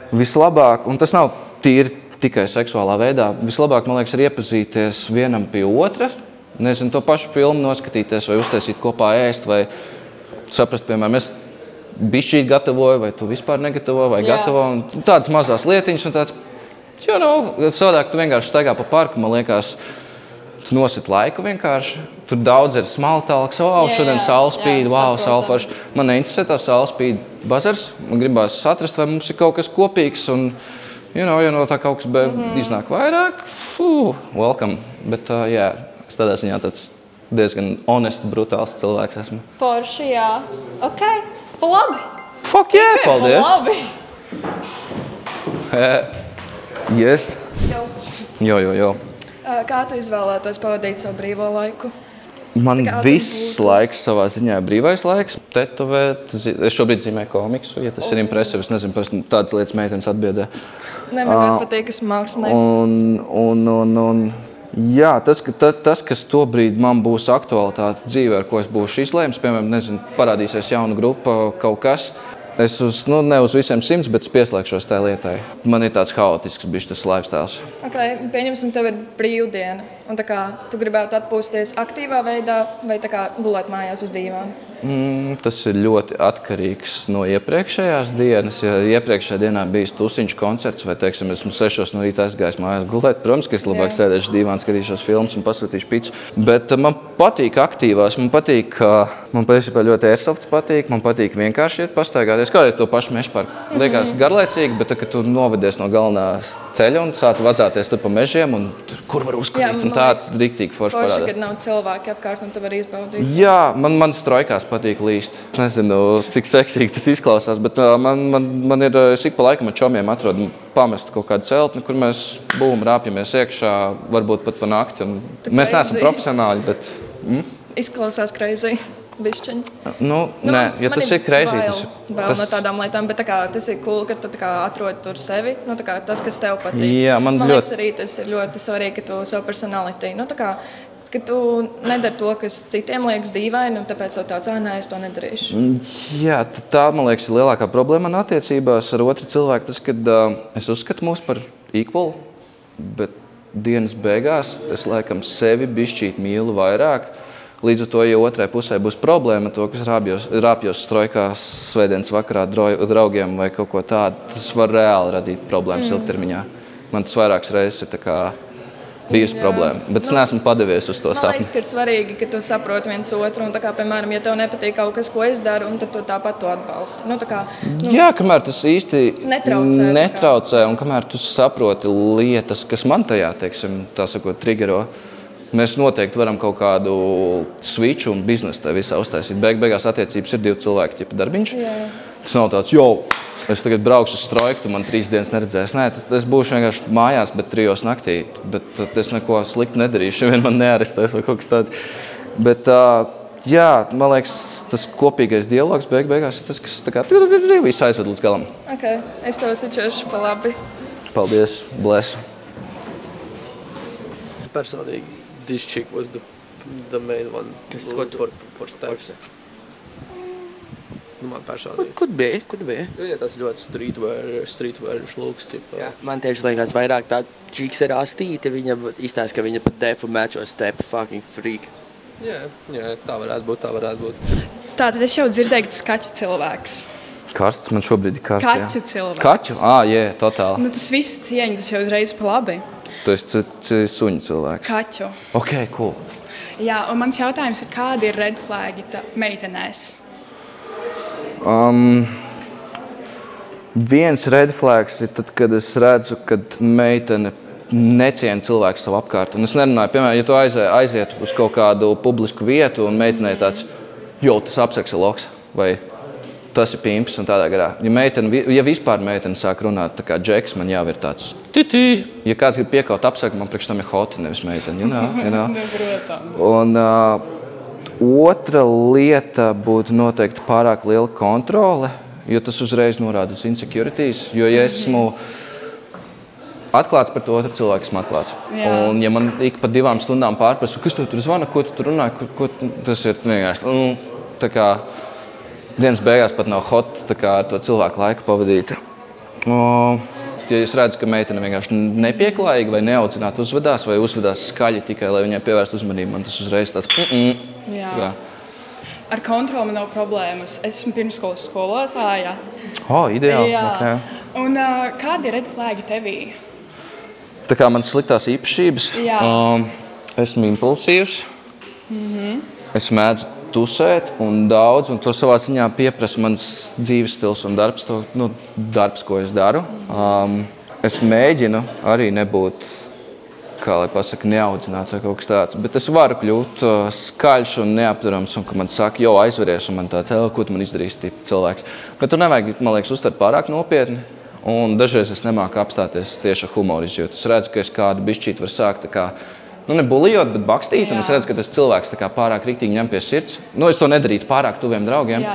vislabāk, un tas nav tīri tikai seksuālā veidā, vislabāk, man liekas, ir iepazīties vienam pie otra, nezinu, to pašu filmu noskatīties, vai uztaisīt kopā ēst, vai saprast, piemēram, es bišķīt gatavoju, vai tu vispār negatavoju, vai gatavo, un tādas mazās lietiņas, un tāds, savādāk tu vienkārši staigā pa parku, man liekas, tu nosit laiku vienkārši, tur daudz ir smaltāks, šodien saule spīd, saulforši, man neinteresē tā saule spīd bazars, man gribās atrast, vai mums ir kaut kas kopīgs, un ja no tā kaut kas iznāk vairāk, welcome. Bet, es tādā ziņā tāds diezgan honests, brutāls cilvēks esmu. Forši, jā. Ok, labi. Fuck yeah, paldies. Labi. Yes. Jo. Kā tu izvēlētos pavadīt savu brīvo laiku? Man viss laiks savā ziņā brīvais laiks, tetovēt. Es šobrīd zīmēju komiksu, ja tas ir impresīvi. Es nezinu, parasti tādas lietas meitenes atbiedē. Man ļoti patīk, kas mākslinieks. Jā, tas, kas tobrīd man būs aktualitāte dzīvē, ar ko es būšu izlēms, piemēram, nezinu, parādīsies jauna grupa, kaut kas. Es ne uz visiem 100, bet es pieslēgšos tai lietai. Man ir tāds haotisks bišķi tas lifestyles. Ok, pieņemsim, tev ir brīvdiena. Un tu gribētu atpūsties aktīvā veidā vai gulēt mājās uz dīvāna? Tas ir ļoti atkarīgs no iepriekšējās dienas. Ja iepriekšējā dienā bijis tusiņš koncerts vai, teiksim, esmu 6 no rīta aizgājis mājās gulēt, protams, ka es labāk sēdēšu dīvānā, skatīšos filmas un pasūtīšu picu. Bet man patīk aktīvās, man patīk, man patiesībā ļoti airsofts patīk, man patīk vienkārši iet pastaigāties, kā arī to pašu mežparku. Liekas garlaicīgi, bet kad tu novedies no galvenās ceļa un sāc vazāties tur pa mežiem un kur var uzkrīt un tāds riktīgi forši parādās. Forši, kad nav cilvēki apkārt un tu vari izbaudīt. Jā, man strojkās patīk līst. Es nezinu, cik seksīgi tas izklausās, bet man ir, es ik pa laikam ar čomiem atrodu pamest kaut kādu celtni, kur mēs rāpjamies iekšā, varbūt pat pa nakti. Mēs neesam profesionāļi, bet... Izklausās crazy. Bišķiņ. Nē, ja tas ir crazy, bail no tādām lietām, bet tas ir cool, ka tu atrodi tur sevi, tas, kas tev patīk. Jā, man liekas arī tas ir ļoti svarīgi, ka tu savu personality, ka tu nedari to, kas citiem liekas dīvaini, un tāpēc tev tāds, nē, es to nedarīšu. Jā, tā, man liekas, ir lielākā problēma man attiecībās ar otru cilvēku, tas, kad es uzskatu mūs par equal, bet dienas beigās es laikam sevi bišķīt mīlu vairāk. Līdz ar to, ja otrai pusē būs problēma, to, kas rāpjos strojkās svētdienas vakarā draugiem vai kaut ko tādu, tas var reāli radīt problēmas ilgtermiņā. Man tas vairākas reizes ir bijusi problēma, bet es neesmu padevies uz to sapni. Man liekas, ka ir svarīgi, ka tu saproti viens otru, un piemēram, ja tev nepatīk kaut kas, ko es daru, tad tu tāpat to atbalsti. Jā, kamēr tas īsti netraucē, un kamēr tu saproti lietas, kas man tajā, teiksim, tā sakot, triggero, mēs noteikti varam kaut kādu switchu un biznesu tā visā uztaisīt. Beigās attiecības ir 2 cilvēki ķipa darbiņš. Jā. Tas nav tāds, es tagad braukšu uz strojku, tu man 3 dienas neredzēs. Nē, es būšu vienkārši mājās, bet 3 naktī. Bet es neko sliktu nedarīšu, ja vien man nearestēs vai kaut kas tāds. Bet, jā, man liekas, tas kopīgais dialogs beigās ir tas, kas visu aizved līdz galam. Ok, es tev switchošu pa labi. Paldies, bless. Personīgi. This chick was the main one for steps. Man personīgi. Could be. Ja tas ļoti streetwear looks. Jā, man tieši liekas vairāk tā čiks ir astīte, viņa izstāsta, ka viņa pat defu matcho step fucking freak. Jā, tā varētu būt. Tātad es jau dzirdēju, ka tu skaķi cilvēks. Karsts, man šobrīd ir karsts, jā. Kaķu cilvēks. Kaķu? Jā, totāli. Tas viss cieņa, tas jau uzreiz pa labi. Tu esi suņu cilvēks. Kaķu. Ok, cool. Jā, un mans jautājums ir, kādi ir red flagi meitenēs? Viens red flags ir tad, kad es redzu, kad meitene necienu cilvēku savu apkārt. Un es nerunāju, piemēram, ja tu aiziet uz kaut kādu publisku vietu un meitenei tāds, jo, tas apsaks ir loks, vai tas ir pimps un tādā garā. Ja vispār meitene sāk runāt tā kā Džeks, man jau ir tāds, ja kāds grib piekaut apsakt, man priekš tam ir hoti, nevis meitene, you know. Un otra lieta būtu noteikti pārāk liela kontrole, jo tas uzreiz norāda uz insecurities, jo ja esmu atklāts par to otru cilvēku, esmu atklāts. Un ja man ik pa 2 stundām pārprasu, kas tu tur zvana, ko tu tur runā, tas ir vienkārši, tā kā dienas beigās pat nav hot, tā kā ar to cilvēku laiku pavadīt. Ja es redzu, ka meitene vienkārši nepieklājīgi vai neaudzināti uzvedās, vai uzvedās skaļi tikai, lai viņai pievērst uzmanību, man tas uzreiz tāds, Jā. Ar kontroli man nav problēmas. Esmu pirmskolas skolotāja. Ideāli. Jā. Un kādi ir red flagi tevī? Tā kā man sliktās īpašības, esmu impulsīvs, es mēdzu tusēt un daudz, un to savā ziņā pieprasa mans dzīves stils un darbs, darbs, ko es daru. Es mēģinu arī nebūt, kā lai pasaka, neaudzināts vai kaut kas tāds, bet es varu kļūt skaļš un neapturams, un ka man saka, jo aizveries, un man tā ko tu man izdarīs cilvēks. Bet tur nevajag, man liekas, uztvert pārāk nopietni. Un dažreiz es nemāku apstāties tieši ar humoru izjūtu. Es redzu, ka es kādu bišķīti var sākt tā kā, ne bulijot, bet bakstīt, un es redzu, ka tas cilvēks tā kā pārāk riktīgi ņem pie sirds. Es to nedarītu pārāk tuviem draugiem,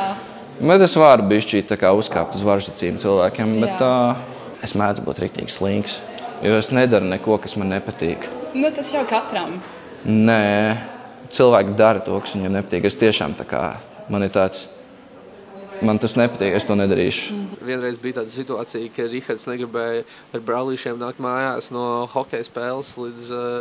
bet es varu bišķīt tā kā uzkāpt uz varžacīm cilvēkiem, bet es mēdzu būt riktīgi slinks, jo es nedaru neko, kas man nepatīk. Tas jau katram. Nē, cilvēki dara to, kas viņiem nepatīk. Es tiešām tā kā, man ir tāds, man tas nepatīk, es to nedarīšu. Vienreiz bija tāda situācija, ka Rihards negribēja ar brālīšiem nākt mājās no hokeja spēles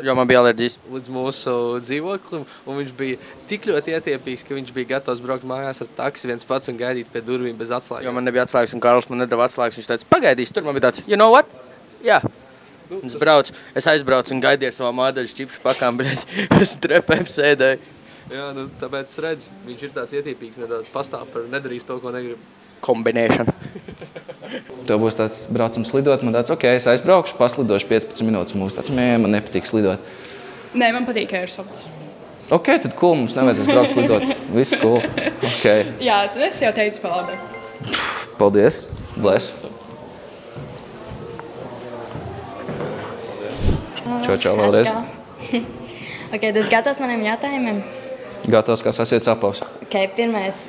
jo man bija alerģijas. Līdz mūsu dzīvoklim, un viņš bija tik ļoti ietiepīgs, ka viņš bija gatavs braukt mājās ar taksi viens pats un gaidīt pie durvīm bez atslēgas. Jo man nebija atslēgas, un Karls man nedeva atslēgas, viņš teica, pagaidīs, tur man bija tāds, you know what? Jā. Es aizbraucu un gaidīju ar savām ādaļu šķipšu pakām, bet es trepēm sēdēju. Jā, tāpēc es redzu, viņš ir tāds ietīpīgs nedaudz pastāv par nedarīs to, ko negrib. Kombinēšana. Tev būs tāds braucams lidot, man tāds, es aizbraukšu, paslidošu 15 minūtes, mūs tāds, man nepatīk slidot. Nē, man patīk airsofts. Tad cool, mums nevajadzēs braukt slidot. Viss cool. Jā, tad es jau teicu pa labi. Paldies. Bless. Čau, vēlreiz. Tu esi gatavs maniem jautājumiem? Gatavs, kas esiet sapavs. Pirmais.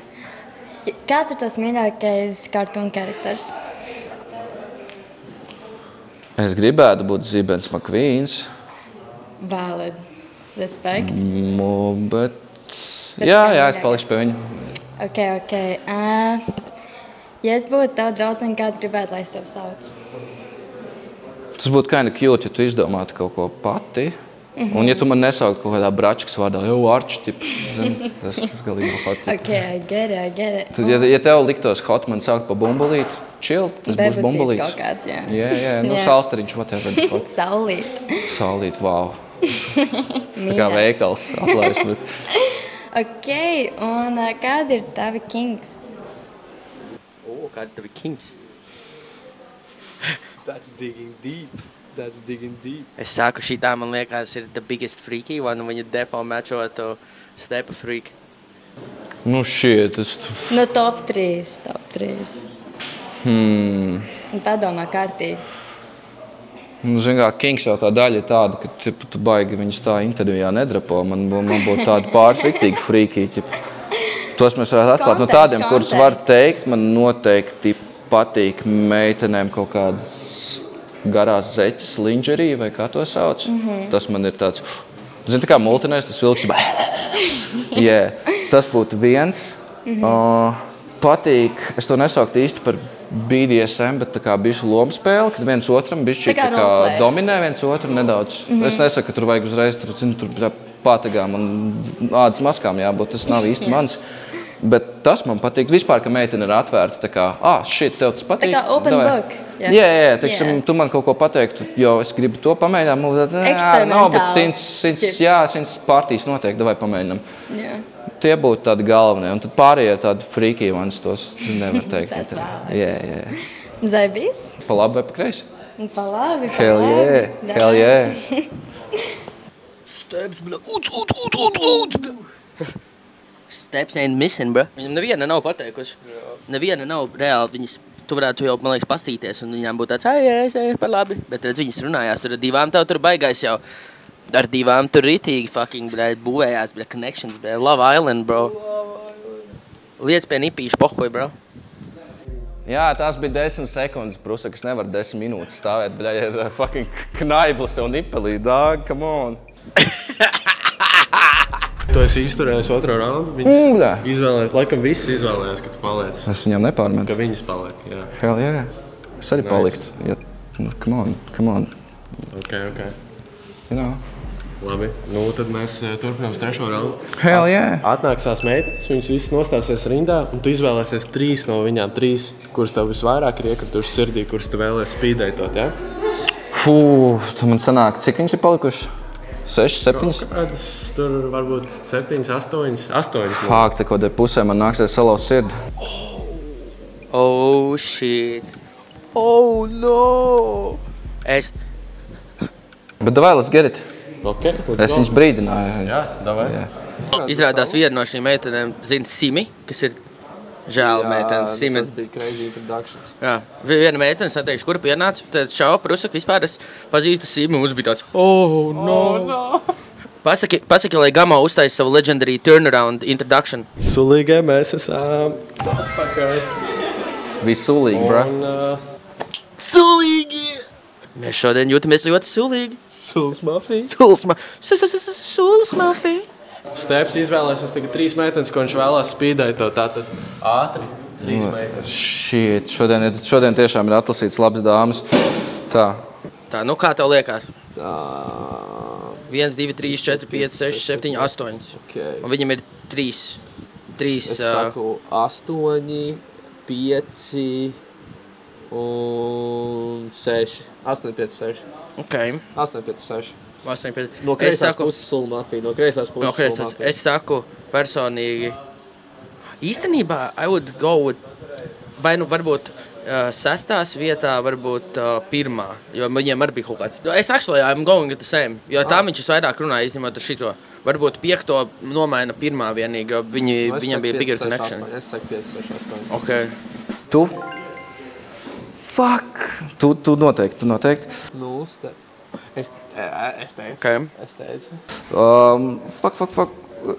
Kāds ir tavs mīļākais cartoon characters? Es gribētu būt Zibens McQueens. Valid. Respekt. Bet jā, es palikšu pie viņa. Ja es būtu tava draudzene, kādu gribētu, lai es tev sauc? Tas būtu kinda cute, ja tu izdomātu kaut ko pati. Un ja tu man nesaukt kaut kādā bračkas vārdā, Arči, tas galīgi nav hot. I get it. Tad, ja tev liktos hot man saukt pa bumbulīti, chill, tas būs bumbulīts. Kaut kāds, jā. Jā, salstariņš, whatever. Saulīt, wow. Tā kā veikals aplaiž. Un kādi ir tavi kings? Kādi ir tavi kings? That's digging deep. Es saku, šitā man liekas ir the biggest freaky one, un viņa defo matcho to stepa freak. Tas... top 3. Padomā kārtīgi. Kings jau tā daļa ir tāda, ka tu baigi viņus tā intervijā nedrapo. Man būtu tāda pāris riktīgi freaky. Tos mēs varētu atklāt. Tādiem, kurus var teikt, man noteikti patīk meitenēm kaut kādas garās zeķes, lingerie, vai kā to sauc. Tas man ir tāds, tā kā multinēs, tas vilks. Tas būtu viens. Patīk, es to nesauktu īsti par BDSM, bet tā kā bišķi lomu spēle, kad viens otram bišķi tā kā dominē viens otru nedaudz. Es nesaku, ka tur vajag uzreiz, tur pātagām un ādas maskām jābūt, tas nav īsti mans. Bet tas man patīk vispār, ka meitene ir atvērta, tā kā, tev tas patīk. Tā kā open book. Jā, teiksim, tu man kaut ko pateiktu, jo es gribu to pamēģināt. Eksperimentāli. Bet 100 partijas notiek, davai pamēģinam. Tie būtu tādi galvenie, un tad pārējie tādi freaky ones, tos nevar teikt. Tas vēl. Zaibīs? Pa labi vai pa kreisi? Pa labi, pa Hell labi. yeah, hell yeah. Steps, bro. Steps ain't missing, bro. Viņam neviena nav pateikusi. Neviena nav reāli viņas. Tu varētu jau, man liekas, pastīties, un viņām būtu tāds, ai, par labi. Bet redz, viņas runājās, tur ar divām tev tur baigais jau. Ar divām tur ritīgi fucking, bļā, būvējās, bļā, connections, bļā, Love Island, bro. Liec pie nipīšu pohuj, bro. Jā, tās bija 10 sekundes, Prusa, kas nevar 10 minūtes stāvēt, bļā, ir fucking knaiblis un nipelī, dog, come on. Tu esi izturējis otro raundu, viņas izvēlējās, laikam viss izvēlējās, ka tu paliec. Es viņām nepārmetu. Ka viņas paliek, jā. Hell yeah. Es arī paliktu. Ja, come on. Ok. You know. Labi, nu tad mēs turpinām trešo raundu. Hell yeah. Atnāks tās meitenes, viņas visas nostāsies rindā, un tu izvēlēsies 3 no viņām, 3, kuras tev visvairāk ir iekritušas sirdī, kuras tu vēlēsi spīdētot, ja? Tu man sanāk, cik viņas ir palikušas? 6, 7? Kādas tur varbūt 7, 8. Fāk, te kaut kādā pusē man nāksies salauzt sirdi. Oh, shit. Oh, no. Bet davai, let's get it. Okay, es viņas brīdināju. Jā, davai. Izrādās viena no šīm meitenēm zina Simi, kas ir žēl meitenes. Tas bija crazy introductions. Jā, viena meitene sateikšu, kura pienāca, tad šau, Prusak, vispār es pazīstu Simi, mums bija tāds, oh, no. Pasaki, lai Gamo uztais savu legendary turnaround introduction. Sulīgai mēs esam atpakaļ. Visulīgi, bro. Sulīgi! Mēs šodien jūtamies ļoti sulīgi. Sulas mafija. Sulas mafija. Steps izvēlēsies tagad 3 meitenes, ko viņš vēlās spīdētot, tātad ātri 3 meitenes. Shit, šodien tiešām ir atlasīts labas dāmas. Tā, nu kā tev liekas? 1, 2, 3, 4, 5, 6, 7, 8. Okay. Un viņam ir 3. Es saku 8, 5 un 6. 8, 5, 6. Ok. 8, 5, 6. 8, 5. No kreisās puses sula mafija. No kreisās puses sula mafija. Es saku personīgi. Īstenībā, I would go with, vai nu varbūt 6. vietā, varbūt 1. Jo viņiem arī bija kaut kāds. Es actually, I'm going with the same. Jo tā viņš vairāk runāja, izņemot ar šito. Varbūt 5. nomaina 1. vienīgi, jo viņam bija bigger connection. Es saku 5, 6, 8. Ok. Tu? Fuck! Tu noteikti. Nu, es teicu. Okay. Es teicu. Fuck.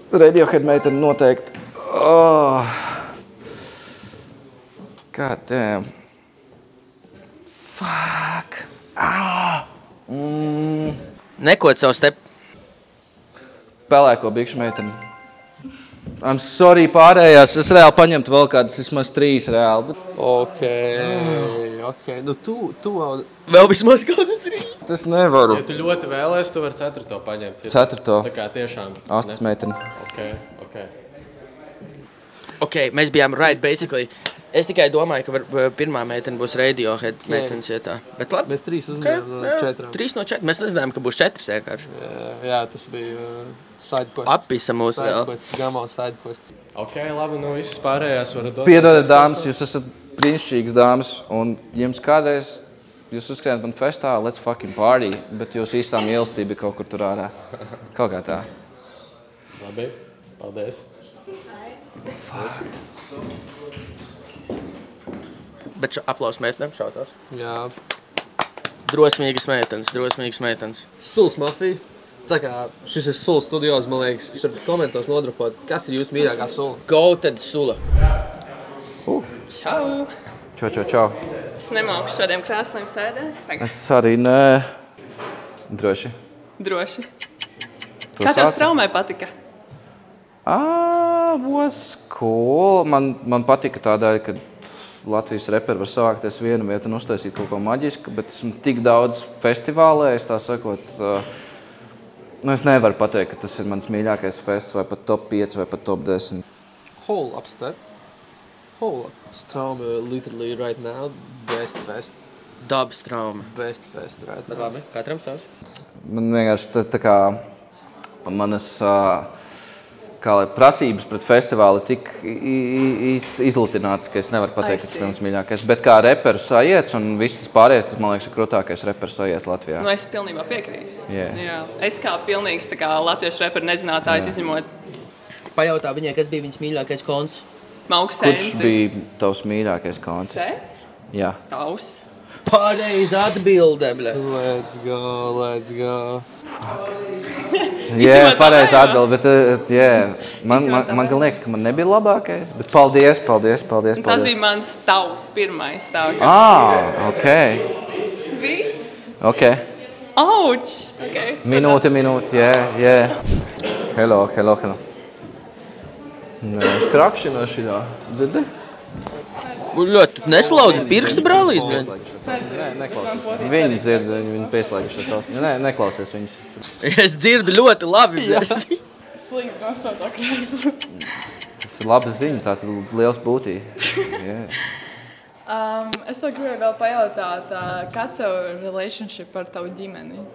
Radiohead meitene noteikti. Oh. God damn. Fuck. Nekot savu step. Pelēko bikšu meiteni. I'm sorry, pārējās. Es reāli paņemtu vēl kādas vismaz 3 reāli. Ok. Nu tu vēl vismaz kādas 3. Tas nevaru. Ja tu ļoti vēlēs, tu vari 4. paņemt. 4. Tā kā tiešām. Astas meiteni. Ok, mēs bijām right, basically. Es tikai domāju, ka pirmā meitene būs Radiohead meitenes vietā. Bet labi. Mēs 3 uzņēmām no 4. 3 no 4. Mēs nezinājām, ka būs 4 vienkārši. Jā, tas bija sidequests. Apisa mūsu vēl. Sidequests, Gamo sidequests. Ok, labi, nu visas pārējās varat dot. Piedodiet, dāmas, jūs esat brīnišķīgas dāmas, un jums kādreiz jūs uzskatījāt man festā, let's fucking party, bet jūs īstā mīlestība kaut kur tur ārā. Kaut kā tā. Labi, paldies. Bet aplaus meitenēm šautās. Jā. Drosmīgas meitenes. Sulas mafija. Tā kā šis ir Sulas studios, man liekas, jūs varat komentos nodrupot, kas ir jūsu mīļākā sula? Goated sula. Čau! Čau. Es nemāku šādiem krāsniem sēdēt. Es arī nē. Droši. Kā tev straumē patika? Was cool. Man patika tādēļ, ka Latvijas reperi var savākties vienu vietu un uztaisīt kaut ko maģisku, bet esmu tik daudz festivālējis, tā sakot, es nevaru pateikt, ka tas ir mans mīļākais fests vai pat top 5 vai pat top 10. Hold up, step. Strauma literally right now, best fest. Dub strauma. Best fest right now. Labi, katram savs. Man vienkārši tā kā manas kā lai prasības pret festivāli tik izlutināts, ka es nevaru pateikt, kas pirms mīļākais. Bet kā reperu sajiets un viss pārējais, tas, man liekas, ir krūtākais reperu sajiets Latvijā. Nu, es pilnībā piekrītu. Yeah. Jā. Es kā pilnīgs tā kā latviešu reperu nezinātājs izņemot. Pajautā viņai, kas bija viņas mīļākais konts? Mauks Senzi. Kurš bija tavs mīļākais konts? Sets? Jā. Tavs. Pareizi atbilde, bļa. Let's go. Jā, pareizi atbilde, bet man gan liekas, ka man nebija labākais. Bet paldies. Tas bija mans tavs, pirmais tavs. Ok. Viss? Ok. Auč! Okay. Minūte, jā. Hello. Nē, es krakšinu šitā. Dzirdi? Ļoti neslaudzi pirkstu brālīt, bļa. Nē, neklausies. Viņi dzird, viņi pieslēgušies ausīs. Nē, neklausies viņus. Es dzirdu ļoti labi, bļa. Slīd nostātā krēslu. Tas ir laba ziņa, tā ir liels būtī. Es gribēju vēl pajautāt, kāds tev relationship ar tavu ģimeni?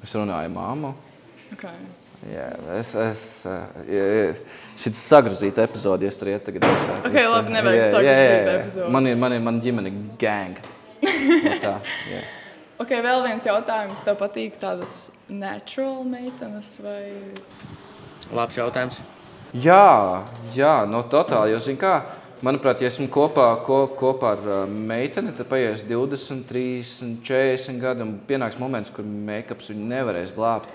Es runāju māmu. Okay. Jā, šis sagrozīta epizode, ja tur iet tagad iekšā. Ok, labi, nevajag sagrozīta epizode. Man ģimene gang. Tā, jā. Ok, vēl viens jautājums. Tev patīk tādas natural meitenes vai? Labs jautājums. Jā, no totāli, jo zin kā, manuprāt, ja esmu kopā ar meiteni, tad paies 20, 30, 40 gadi un pienāks moments, kur make-ups viņu nevarēs glābt.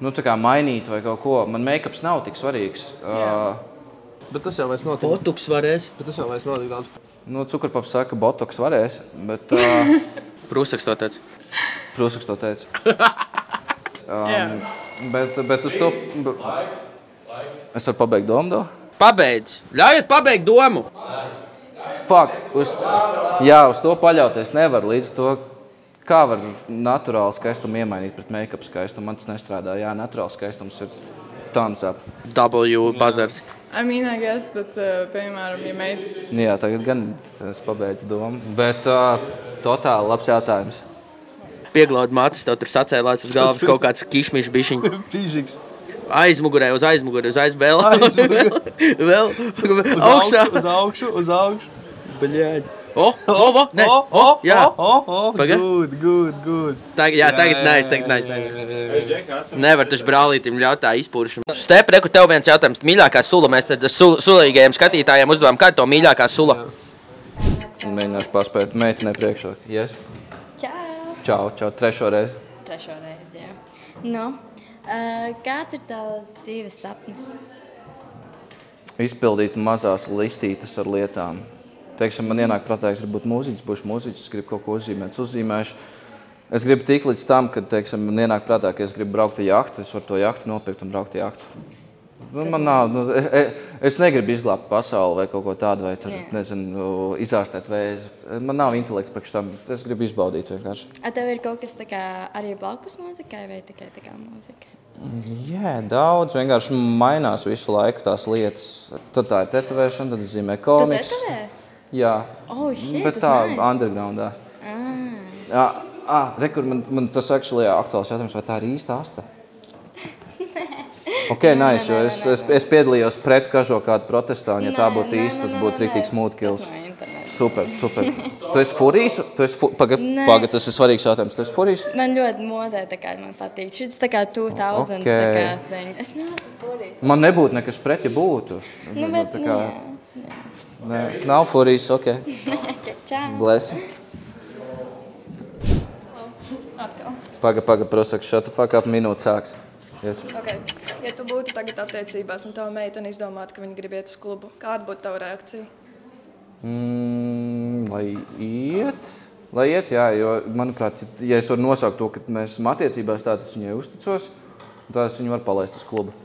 Nu, tā kā mainīt vai kaut ko. Man make-ups nav tik svarīgs. Bet tas jau vairs notiek. Botoks varēs. Bet tas jau vairs notiek daudz. Nu, cukurpaps saka, botoks varēs, bet... Prūsaks to teica. Bet uz to... Es varu pabeigt domu, do? Pabeidz. Ļaujiet pabeigt domu. Fuck. Uz to paļauties nevar līdz to... Kā var naturāli skaistumu iemainīt pret make-up skaistumu? Man tas nestrādā. Jā, naturāli skaistums ir thumbs up. W buzzers. I mean, I guess, bet, piemēram, ja meita... Jā, tagad gan es pabeidzu domu. Bet totāli labs jautājums. Pieglaud matus, tev tur sacēlās uz galvas kaut kāds kišmišs bišķiņ. Pīžiks. Aizmugurē, uz aizmugurē, vēl. Augšā. Uz augšu. Bļēģi. Jā. Good. Tagad nice. Nevar taču brālītim ļaut tā izpūrušam. Step, reku, tev viens jautājums. Mīļākā sula, mēs tad sulīgajiem skatītājiem uzdevām, kāda to mīļākā sula? Mēģināšu paspēt meitenē priekšā. Yes? Čau, trešo reizi. Jā. Nu, kāds ir tavs dzīves sapnis? Izpildīt mazās listītes ar lietām. Teiksim, man ienāk prātā, es gribu būt mūziķis, būšu mūziķis, es gribu kaut ko uzzīmēšu. Es gribu tik līdz tam, kad, teiksim, man ienāk prātā, ka es gribu braukt ar jahtu, es varu to jahtu nopirkt un braukt ar jahtu. Man nav, es negribu izglābt pasauli vai kaut ko tādu, vai, nezinu, izārstēt vēzi. Man nav intelekts priekš tam, es gribu izbaudīt vienkārši. Tev ir kaut kas tā kā arī blakus mūzikai vai tikai tā kā mūzika? Jā, daudz, vienkārši mainās visu laiku tās lietas. Tad tā ir tetovēšana, tad zīmē komiks. Tu tetovē? Jā, bet tā undergroundā. Rekur, man tas actually aktuāls jautājums, vai tā ir īsta asta? Ok, nice, jo es piedalījos pret kažo kādu protestā, un ja tā būtu īsta, tas būtu rīktīgi smooth kills. Super. Tu esi furijas? Pagad, tas ir svarīgs jautājums. Tu esi furijas? Man ļoti modē, tā kā man patīk. Šis tā kā 2000s tā kā thing. Es neesmu furijas. Man nebūtu nekas pret, ja būtu. Nu, bet Nē, nav furijas, ok. Čau. Bless. Atkal. Paga, prosaka, shut the fuck up, minūte sāks. Yes. Okay. Ja tu būtu tagad attiecībās un tava meitene izdomātu, ka viņa grib iet uz klubu, kāda būtu tava reakcija? Lai iet, jā, jo, manuprāt, ja es varu nosaukt to, ka mēs esam attiecībās, tā es viņai uzticos, tā es viņu varu palaist uz klubu.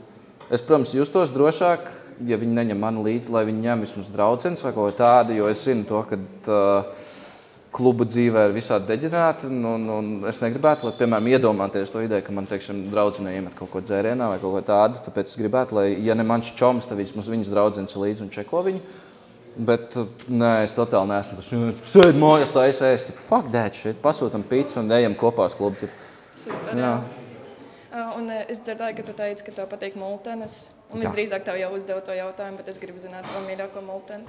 Es, protams, justos drošāk, ja viņi neņem mani līdzi, lai viņi ņem vismaz draudzens vai kaut tādu, jo es zinu to, ka klubu dzīvē ir visādi deģenerēti, un es negribētu, lai, piemēram, iedomāties to ideju, ka man, teiksim, draudzenē iemet kaut ko dzērienā vai kaut ko tādu, tāpēc es gribētu, lai, ja ne mans čoms, tad vismaz viņas draudzens līdzi un čeko viņu. Bet, nē, es totāli neesmu tas, sēd mājās, tā es ēst, fuck that shit, pasūtam pizzu un ejam kopā uz klubu. Super, jā. un es dzirdēju, ka tu teici, ka tev patīk multenes. Un visdrīzāk tev jau uzdevu to jautājumu, bet es gribu zināt tavu mīļāko multeni.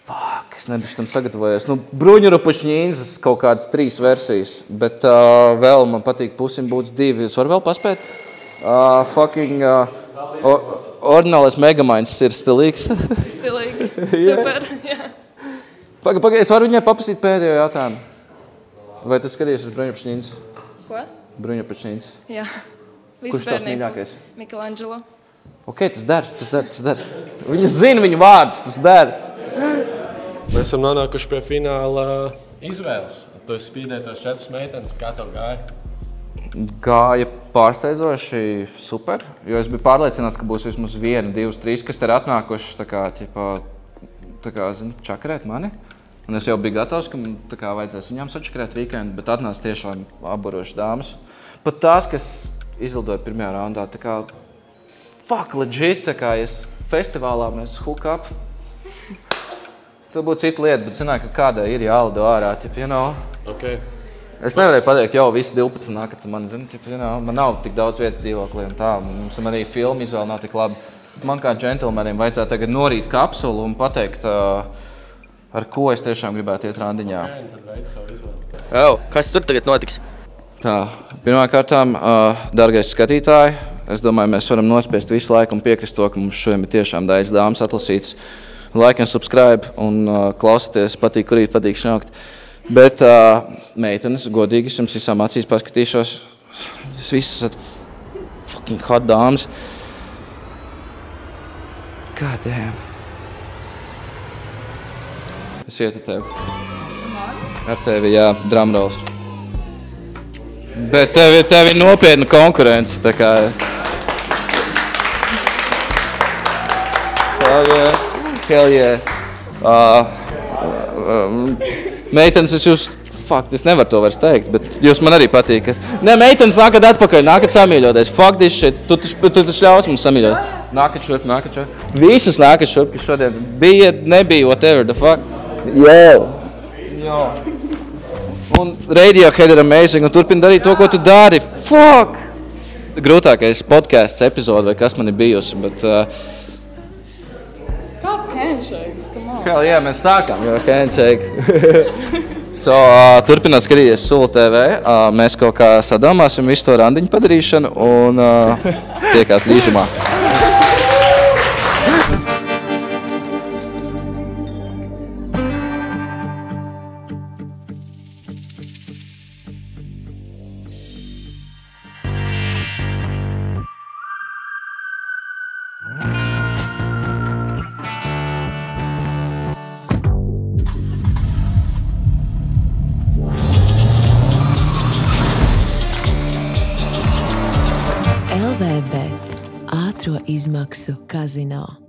Fuck, es nebiju tam sagatavojies. Nu, bruņurupušņīnzas kaut kādas 3 versijas, bet vēl man patīk Pusim Boots 2. Es varu vēl paspēt? Ordinālais Megamains ir stilīgs. Stilīgi, super, jā. Pagaid, es varu viņai paprasīt pēdējo jautājumu. Vai tu skaties uz bruņurupušņīnzas? Ko? Bruņurupušņīnzas. Jā. Kurš tavs mīļākais? Michelangelo. Ok, tas der. Viņa zina viņu vārdus, tas der. Mēs esam nonākuši pie fināla izvēles. Tu esi spīdēji tās 4 meitenes, kā tev gāja? Gāja pārsteidzoši super, jo es biju pārliecināts, ka būs vismaz 1, 2, 3, kas te ir atnākuši tā kā, zini, čakarēt mani. Un es jau biju gatavs, ka tā kā vajadzēs viņām sačakarēt weekendu, bet atnāca tiešām apbarošas dāmas. Pat tās, kas izlidoja pirmajā raundā, tā kā fuck legit, tā kā festivālā mēs hook up. Tā būtu cita lieta, bet zināju, ka kādai ir jālido ārā, you know. Okay. Es nevarēju pateikt, jau visi 12 nāk, ka man, you know, man nav tik daudz vietas dzīvoklī un tā. Mums arī filmu izvēle nav tik labi. Man kā džentelmenim vajadzētu tagad norīt kapsulu un pateikt, ar ko es tiešām gribētu iet randiņā. Okay, tad veic savu izvēli. Kas tur tagad notiks? Tā, pirmkārtām, dargais skatītāji, es domāju, mēs varam nospiest visu laiku un piekrist to, ka mums šodien ir tiešām daudz dāmas atlasītas. Like un subscribe un klausieties, patīk, kurīt patīk šņaukt. Bet meitenes, godīgi, es jums visām acīs paskatīšos. Jūs visi esat fucking hot dāmas. God damn. Es ietu tevi. Ar tevi, jā, drumrolls. Bet tev ir nopietna konkurence, tā kā... Hell yeah. Meitenes, es nevaru to vairs teikt, bet jūs man arī patīkat. Nē, meitenes, nākat atpakaļ, nākat samīļoties. Fuck this shit, tu taču ļaus mums samīļot. Nākat šurp. Visas nākat šurp, kas šodien bija, nebija, whatever the fuck. Yo. Un Radiohead ir amazing, un turpina darīt to, ko tu dari. Fuck! Grūtākais podcasts epizode, vai kas man ir bijusi, bet... Kāds handshakes? Come on. Hell yeah, mēs sākām jau handshake. Turpināt skatīties Sula TV. Mēs kaut kā sadomāsim visu to randiņu padarīšanu un tiekās līžumā. LVBet ātro izmaksu kazino.